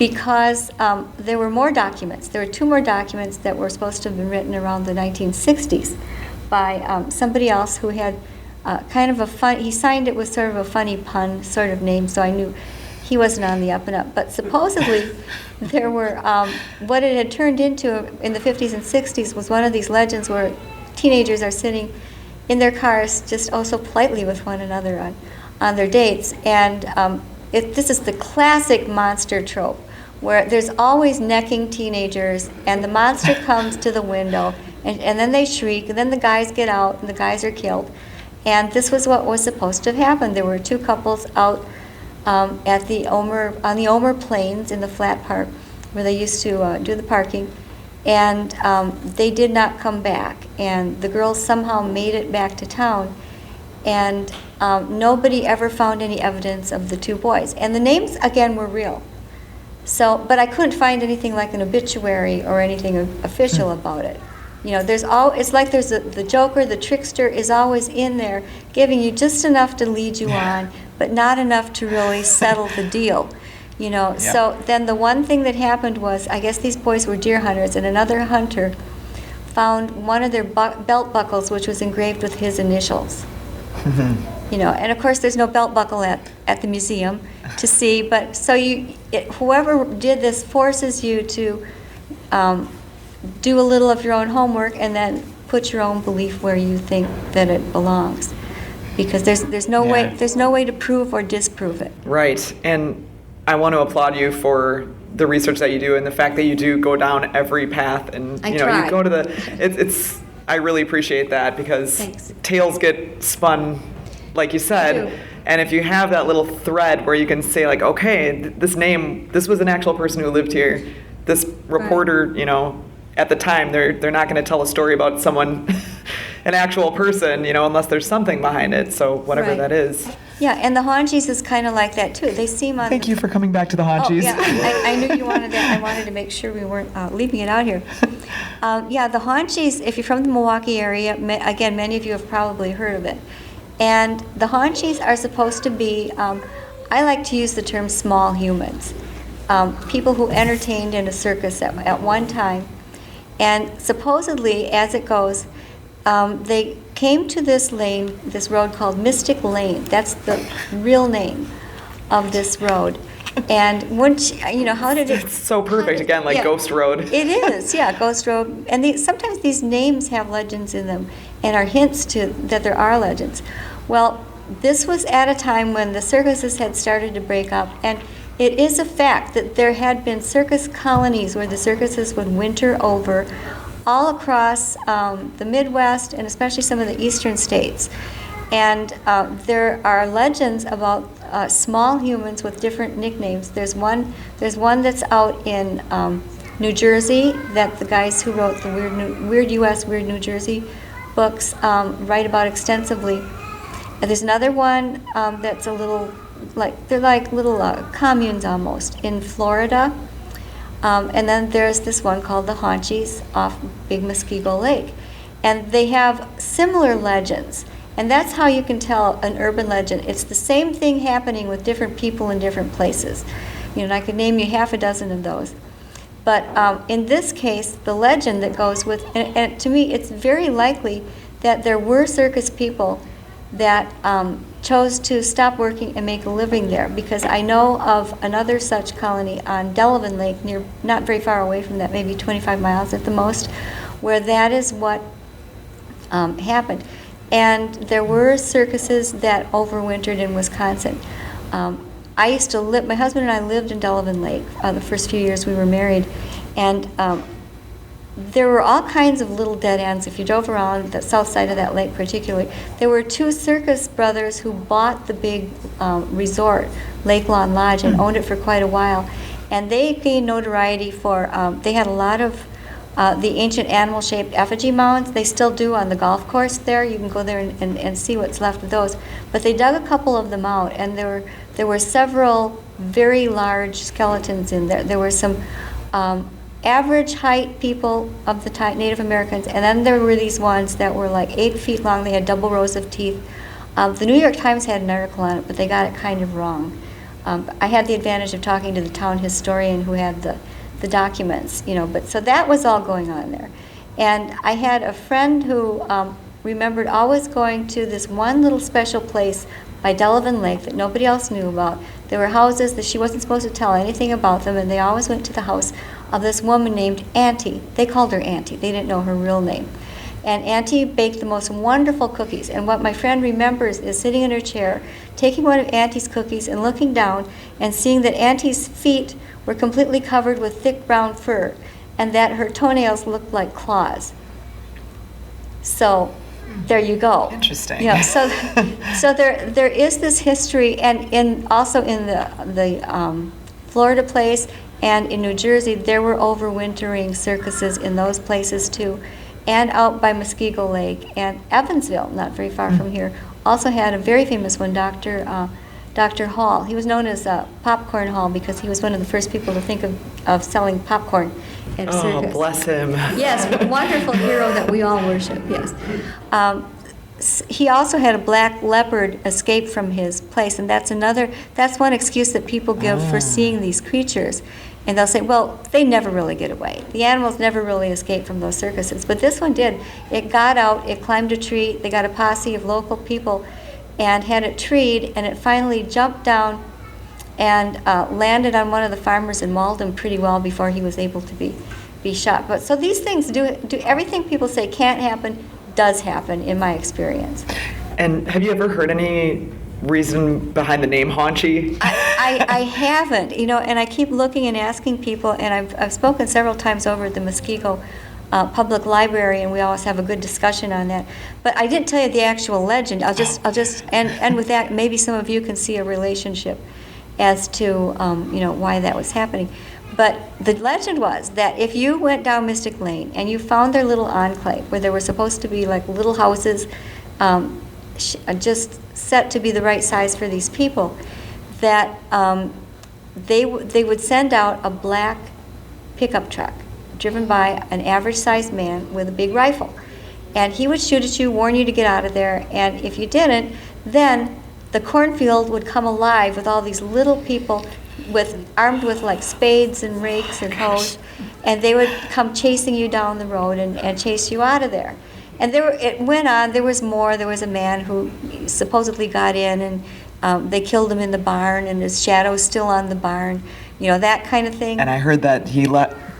because there were more documents. There were 2 more documents that were supposed to have been written around the 1960s by somebody else who had kind of a fun, he signed it with sort of a funny pun sort of name, so I knew he wasn't on the up and up. But supposedly there were, what it had turned into in the 50s and 60s was one of these legends where teenagers are sitting in their cars just so politely with one another on their dates. And this is the classic monster trope, where there's always necking teenagers, and the monster comes to the window, and then they shriek, and then the guys get out, and the guys are killed. And this was what was supposed to have happened. There were 2 couples out on the Omer Plains in the flat part, where they used to do the parking, and they did not come back. And the girls somehow made it back to town, and nobody ever found any evidence of the 2 boys. And the names, again, were real. So, but I couldn't find anything like an obituary or anything official about it. You know, it's like there's the joker, the trickster is always in there, giving you just enough to lead you on, but not enough to really settle the deal. You know, so then the one thing that happened was, I guess these boys were deer hunters, and another hunter found one of their belt buckles, which was engraved with his initials. You know, and of course there's no belt buckle at the museum to see, but so whoever did this forces you to do a little of your own homework and then put your own belief where you think that it belongs, because there's no way to prove or disprove it. Right, and I want to applaud you for the research that you do and the fact that you do go down every path, and you go to it's I really appreciate that, because tales get spun, like you said, and if you have that little thread where you can say, like, okay, this was an actual person who lived here. This reporter, you know, at the time, they're not going to tell a story about someone, an actual person, you know, unless there's something behind it. So whatever that is. Yeah, and the Haunchies is kind of like that too. They seem on. Thank you for coming back to the Haunchies. Oh, yeah, I knew you wanted that. I wanted to make sure we weren't leaving it out here. The Haunchies, if you're from the Milwaukee area, again, many of you have probably heard of it. And the Haunchies are supposed to be, I like to use the term small humans, people who entertained in a circus at one time. And supposedly, as it goes, they came to this road called Mystic Lane. That's the real name of this road. And how did it? It's so perfect, Ghost Road. It is, Ghost Road. And sometimes these names have legends in them and are hints that there are legends. Well, this was at a time when the circuses had started to break up, and it is a fact that there had been circus colonies where the circuses would winter over all across the Midwest and especially some of the eastern states. And there are legends about small humans with different nicknames. There's one that's out in New Jersey that the guys who wrote the Weird U.S., Weird New Jersey books write about extensively. And there's another one that's a little they're like little communes almost in Florida. And then there's this one called the Haunchies off Big Muskego Lake. And they have similar legends. And that's how you can tell an urban legend. It's the same thing happening with different people in different places. You know, and I could name you half a dozen of those. But in this case, the legend that goes with, and to me, it's very likely that there were circus people that chose to stop working and make a living there, because I know of another such colony on Delavan Lake, not very far away from that, maybe 25 miles at the most, where that is what happened. And there were circuses that overwintered in Wisconsin. I used to live, my husband and I lived in Delavan Lake the first few years we were married, and there were all kinds of little dead ends. If you drove around the south side of that lake particularly, there were 2 circus brothers who bought the big resort, Lake Lawn Lodge, and owned it for quite a while. And they gained notoriety for, they had a lot of the ancient animal-shaped effigy mounds. They still do on the golf course there. You can go there and see what's left of those. But they dug a couple of them out, and there were several very large skeletons in there. There were some average height people of the time, Native Americans, and then there were these ones that were like 8 feet long. They had double rows of teeth. The New York Times had an article on it, but they got it kind of wrong. I had the advantage of talking to the town historian who had the documents, but so that was all going on there. And I had a friend who remembered always going to this one little special place by Delavan Lake that nobody else knew about. There were houses that she wasn't supposed to tell anything about them, and they always went to the house of this woman named Auntie. They called her Auntie. They didn't know her real name. And Auntie baked the most wonderful cookies. And what my friend remembers is sitting in her chair, taking one of Auntie's cookies and looking down and seeing that Auntie's feet were completely covered with thick brown fur and that her toenails looked like claws. So there you go. Interesting. Yeah. So there is this history, and also in the Florida place and in New Jersey, there were overwintering circuses in those places too, and out by Muskego Lake and Evansville, not very far from here, also had a very famous one, Dr. Hall. He was known as Popcorn Hall because he was one of the first people to think of selling popcorn at a circus. Oh, bless him. Yes, a wonderful hero that we all worship, yes. He also had a black leopard escape from his place, and that's one excuse that people give for seeing these creatures. And they'll say, well, they never really get away. The animals never really escape from those circuses. But this one did. It got out, it climbed a tree, they got a posse of local people and had it treed, and it finally jumped down and landed on one of the farmers and mauled him pretty well before he was able to be shot. But so these things do everything people say can't happen, does happen in my experience. And have you ever heard any reason behind the name Haunchy? I haven't, and I keep looking and asking people, and I've spoken several times over at the Muskego Public Library, and we always have a good discussion on that. But I didn't tell you the actual legend. I'll just and with that, maybe some of you can see a relationship as to why that was happening. But the legend was that if you went down Mystic Lane and you found their little enclave where there were supposed to be like little houses, just set to be the right size for these people, that they would send out a black pickup truck driven by an average-sized man with a big rifle. And he would shoot at you, warn you to get out of there, and if you didn't, then the cornfield would come alive with all these little people armed with like spades and rakes and hoes, and they would come chasing you down the road and chase you out of there. And it went on. There was more. There was a man who supposedly got in, and they killed him in the barn, and his shadow's still on the barn, that kind of thing. And I heard that he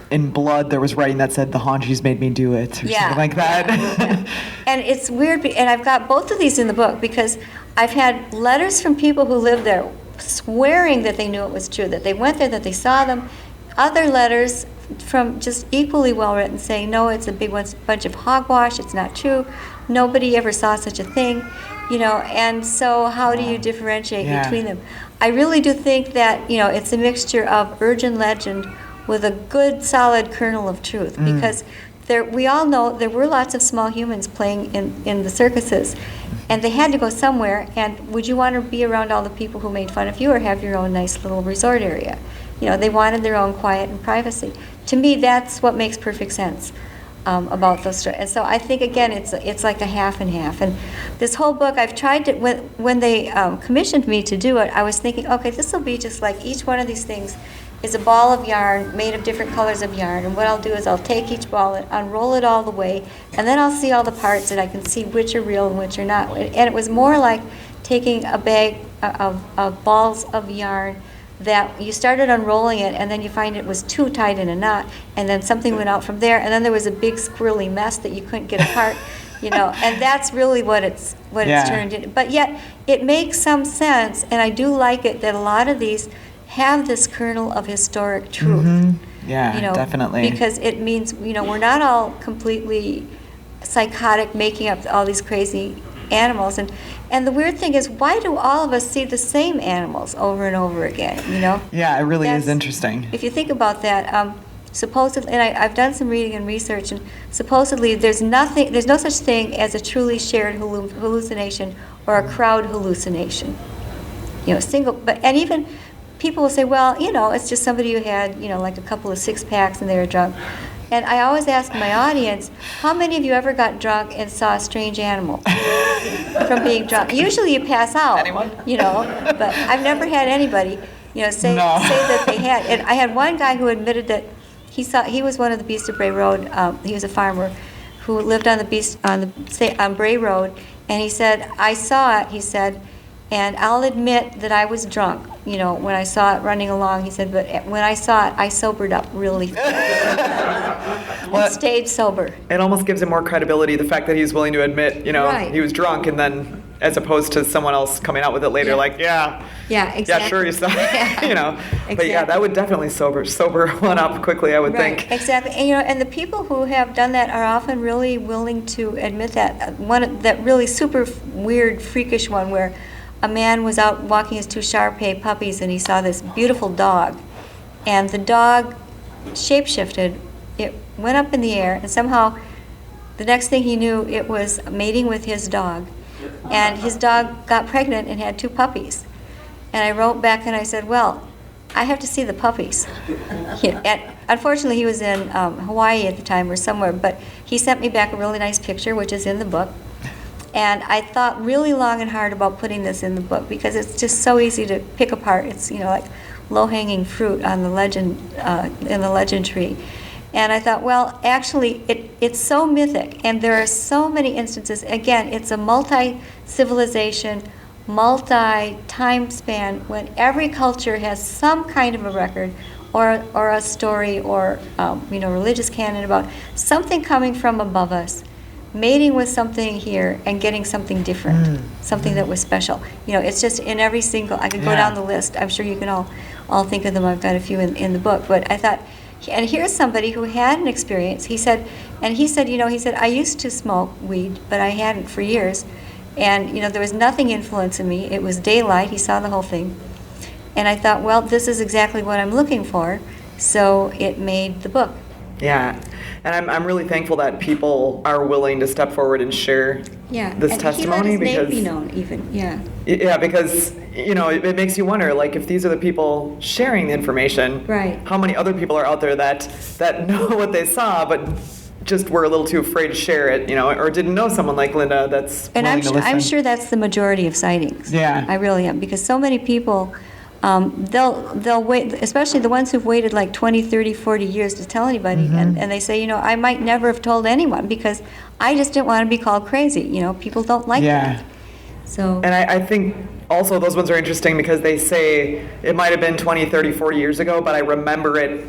in blood there was writing that said, "The Haunchies made me do it," or something like that. Yeah. And it's weird, and I've got both of these in the book because I've had letters from people who lived there swearing that they knew it was true, that they went there, that they saw them. Other letters from just equally well written saying, no, it's a big bunch of hogwash, it's not true, nobody ever saw such a thing, and so how do you differentiate between them? I really do think that, it's a mixture of urban legend with a good solid kernel of truth, because we all know there were lots of small humans playing in the circuses, and they had to go somewhere, and would you want to be around all the people who made fun of you or have your own nice little resort area? They wanted their own quiet and privacy. To me, that's what makes perfect sense about those stories. And so I think, again, it's like a half and half. And this whole book, I've tried to, when they commissioned me to do it, I was thinking, okay, this will be just like each one of these things is a ball of yarn made of different colors of yarn. And what I'll do is I'll take each ball and unroll it all the way, and then I'll see all the parts and I can see which are real and which are not. And it was more like taking a bag of balls of yarn that you started unrolling it, and then you find it was too tight in a knot, and then something went out from there, and then there was a big squirrely mess that you couldn't get apart, and that's really what it's turned into. But yet, it makes some sense, and I do like it that a lot of these have this kernel of historic truth. Mm-hmm. Yeah, definitely. Because it means, we're not all completely psychotic, making up all these crazy animals, and the weird thing is, why do all of us see the same animals over and over again? Yeah, it really is interesting. If you think about that, supposedly, and I've done some reading and research, and supposedly there's no such thing as a truly shared hallucination or a crowd hallucination. And even people will say, well, it's just somebody who had, like a couple of six-packs and they were drunk. And I always ask my audience, how many of you ever got drunk and saw a strange animal? from being drunk. Usually you pass out. Anyone? But I've never had anybody, say that they had. And I had one guy who admitted that he was one of the Beast of Bray Road. He was a farmer who lived on on Bray Road, and he said, I saw it, he said, and I'll admit that I was drunk, when I saw it running along. He said, but when I saw it, I sobered up really fast. And stayed sober. It almost gives him more credibility, the fact that he's willing to admit, Right. he was drunk, and then as opposed to someone else coming out with it later, Yeah, exactly. yeah, sure, you saw it, Exactly. But yeah, that would definitely sober one up quickly, I would Right, think. exactly. And the people who have done that are often really willing to admit that. That really super weird, freakish one where a man was out walking his two Shar-Pei puppies and he saw this beautiful dog. And the dog shapeshifted. It went up in the air, and somehow the next thing he knew, it was mating with his dog. And his dog got pregnant and had two puppies. And I wrote back and I said, well, I have to see the puppies. And unfortunately, he was in Hawaii at the time or somewhere, but he sent me back a really nice picture, which is in the book. And I thought really long and hard about putting this in the book because it's just so easy to pick apart. It's like low-hanging fruit on the legend in the legend tree. And I thought, well, actually, it's so mythic, and there are so many instances. Again, it's a multi-civilization, multi-time span when every culture has some kind of a record or a story or religious canon about something coming from above us, mating with something here and getting something different, something that was special. It's just in every single, I could go down the list. I'm sure you can all think of them. I've got a few in the book. But I thought, and here's somebody who had an experience. He said, I used to smoke weed, but I hadn't for years. And, there was nothing influencing me. It was daylight. He saw the whole thing. And I thought, well, this is exactly what I'm looking for. So it made the book. Yeah. And I'm really thankful that people are willing to step forward and share this testimony. He let his name be known even, Yeah, because, it makes you wonder, like, if these are the people sharing the information, right, how many other people are out there that know what they saw, but just were a little too afraid to share it, or didn't know someone like Linda that's willing to listen. I'm sure that's the majority of sightings. Yeah. I really am, because so many people, they'll wait, especially the ones who've waited like 20, 30, 40 years to tell anybody, and they say, I might never have told anyone because I just didn't want to be called crazy. People don't like that. So. And I think also those ones are interesting because they say it might have been 20, 30, 40 years ago, but I remember it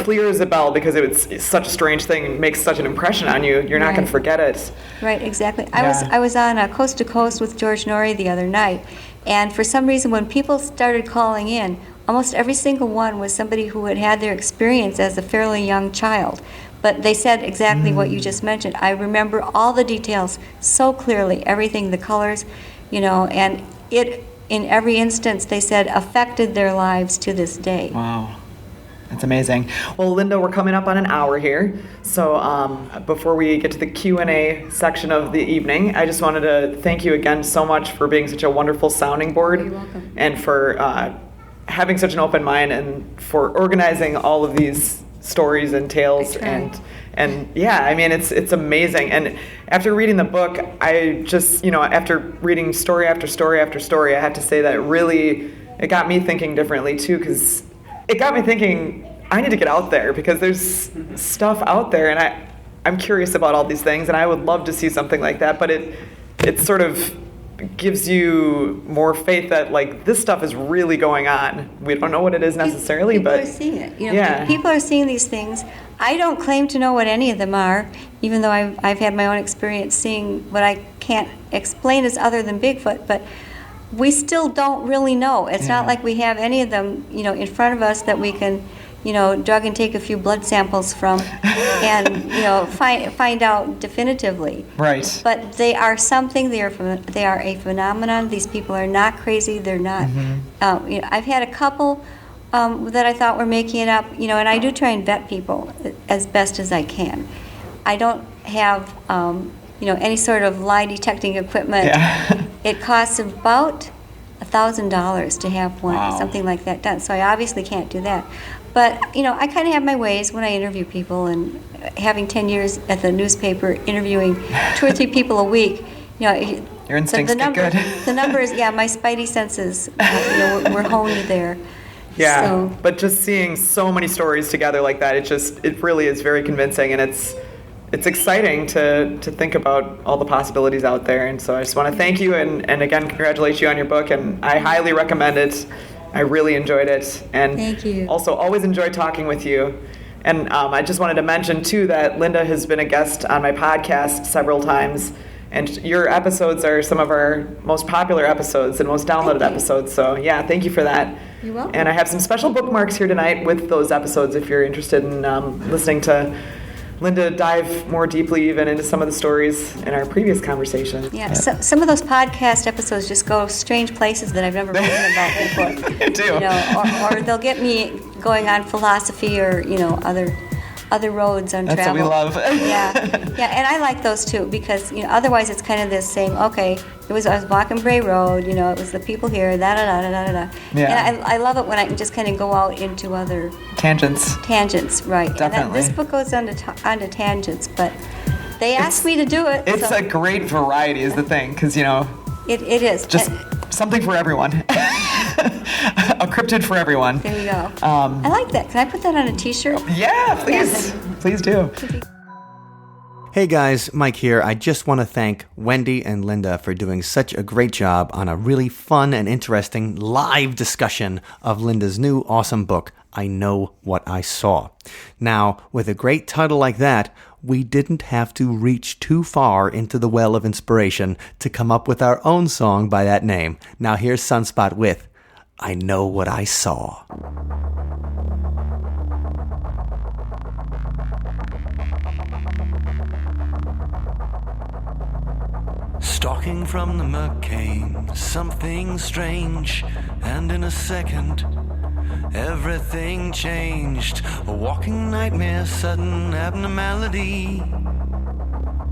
clear as a bell because it's such a strange thing and makes such an impression on you. You're not going to forget it. Right, exactly. I was on Coast to Coast with George Norrie the other night, and for some reason when people started calling in, almost every single one was somebody who had had their experience as a fairly young child. But they said exactly what you just mentioned. I remember all the details so clearly, everything, the colors, and it, in every instance, they said, affected their lives to this day. Wow. That's amazing. Well, Linda, we're coming up on an hour here. So before we get to the Q&A section of the evening, I just wanted to thank you again so much for being such a wonderful sounding board. You're welcome. And for having such an open mind and for organizing all of these stories and tales. And yeah, I mean, it's amazing. And after reading the book, I just, after reading story after story after story, I have to say that it got me thinking differently too, because it got me thinking, I need to get out there because there's stuff out there, and I'm curious about all these things, and I would love to see something like that, but it sort of gives you more faith that, like, this stuff is really going on. We don't know what it is necessarily, people but are seeing it. People are seeing these things. I don't claim to know what any of them are, even though I've had my own experience seeing what I can't explain as other than Bigfoot, but we still don't really know. It's not like we have any of them, in front of us that we can, drug and take a few blood samples from and, find out definitively. Right. But they are something. They are a phenomenon. These people are not crazy. They're not. I've had a couple that I thought were making it up, and I do try and vet people as best as I can. I don't have, any sort of lie detecting equipment. Yeah. It costs about $1,000 to have one, Wow. something like that done. So I obviously can't do that. But, I kind of have my ways when I interview people, and having 10 years at the newspaper interviewing 2 or 3 people a week, Your instincts get good. The numbers, yeah, my spidey senses, we're honed there. Yeah, So, but just seeing so many stories together like that, it really is very convincing, and it's exciting to think about all the possibilities out there. And so I just want to thank you, and again, congratulate you on your book, and I highly recommend it. I really enjoyed it, and thank you. Also always enjoyed talking with you. And I just wanted to mention too that Linda has been a guest on my podcast several times, and your episodes are some of our most popular episodes and most downloaded episodes. So yeah, thank you for that. You're welcome. And I have some special bookmarks here tonight with those episodes if you're interested in listening to Linda dive more deeply even into some of the stories in our previous conversation. Yeah, so, some of those podcast episodes just go strange places that I've never written about before. They do. Or they'll get me going on philosophy or, other roads on That's travel. That's what we love. Yeah, and I like those too because, otherwise it's kind of this saying, okay, I was walking Bray Road, it was the people here, da-da-da-da-da-da. Yeah. And I love it when I can just kind of go out into other Tangents, right. Definitely. And this book goes onto tangents, but they asked me to do it. It's so. a great variety is the thing, because, It is. Just something for everyone. A cryptid for everyone. There you go. I like that. Can I put that on a t-shirt? Yeah, please. Please do. Hey guys, Mike here. I just want to thank Wendy and Linda for doing such a great job on a really fun and interesting live discussion of Linda's new awesome book, I Know What I Saw. Now, with a great title like that, we didn't have to reach too far into the well of inspiration to come up with our own song by that name. Now here's Sunspot with I Know What I Saw. Stalking from the murk came something strange, and in a second everything changed. A walking nightmare, sudden abnormality,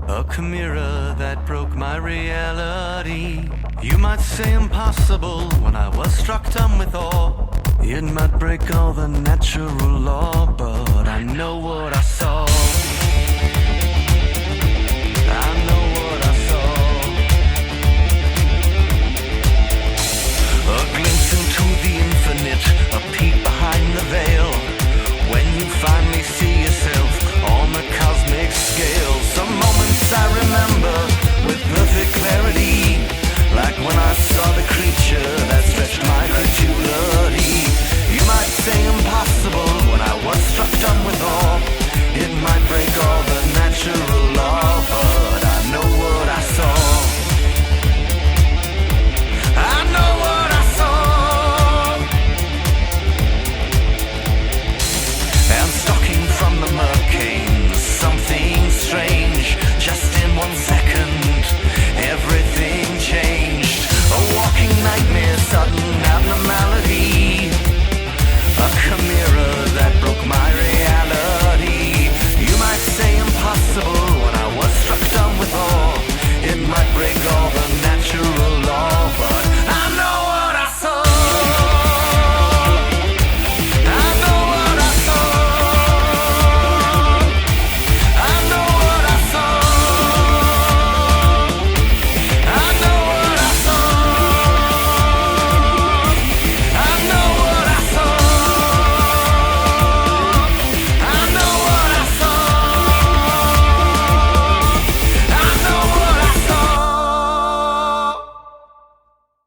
a chimera that broke my reality. You might say impossible when I was struck dumb with awe. It might break all the natural law, but I know what I saw. I know what I saw. A glimpse into the infinite, a peek behind the veil. When you finally see yourself on the cosmic scale. Some moments I remember with perfect clarity, like when I saw the creature that stretched my credulity. You might say impossible when I was struck dumb with awe. It might break all the natural law, but I know what I saw. I know what I saw. And stalking from the murk came something strange. Just in 1 second, everything changed. A walking nightmare, sudden abnormality, a chimera that broke my reality. You might say impossible when I was struck dumb with awe. It might break all the natural law, but I know what I saw. I know what I saw. I know what I saw. I know what I saw. I know what I saw. I know what I saw. I know what I saw.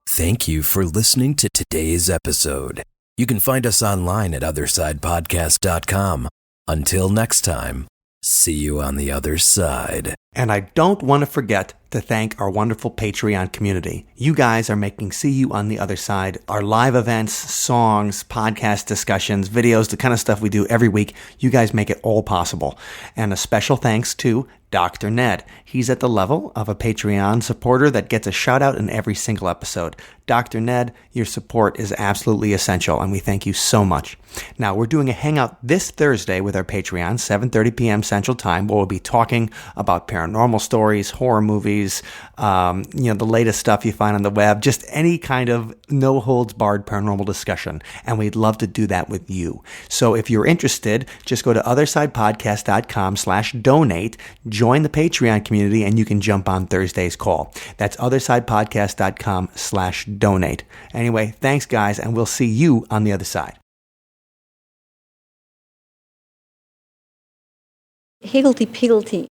Thank you for listening to today's episode. You can find us online at othersidepodcast.com. Until next time, see you on the other side. And I don't want to forget to thank our wonderful Patreon community. You guys are making See You on the Other Side, our live events, songs, podcast discussions, videos, the kind of stuff we do every week. You guys make it all possible. And a special thanks to Dr. Ned. He's at the level of a Patreon supporter that gets a shout out in every single episode. Dr. Ned, your support is absolutely essential, and we thank you so much. Now, we're doing a hangout this Thursday with our Patreon, 7:30 p.m. Central Time, where we'll be talking about paranormal stories, horror movies, the latest stuff you find on the web, just any kind of no-holds-barred paranormal discussion, and we'd love to do that with you. So if you're interested, just go to othersidepodcast.com/donate, join the Patreon community and you can jump on Thursday's call. That's othersidepodcast.com/donate. Anyway, thanks guys, and we'll see you on the other side. Higgledy-piggledy.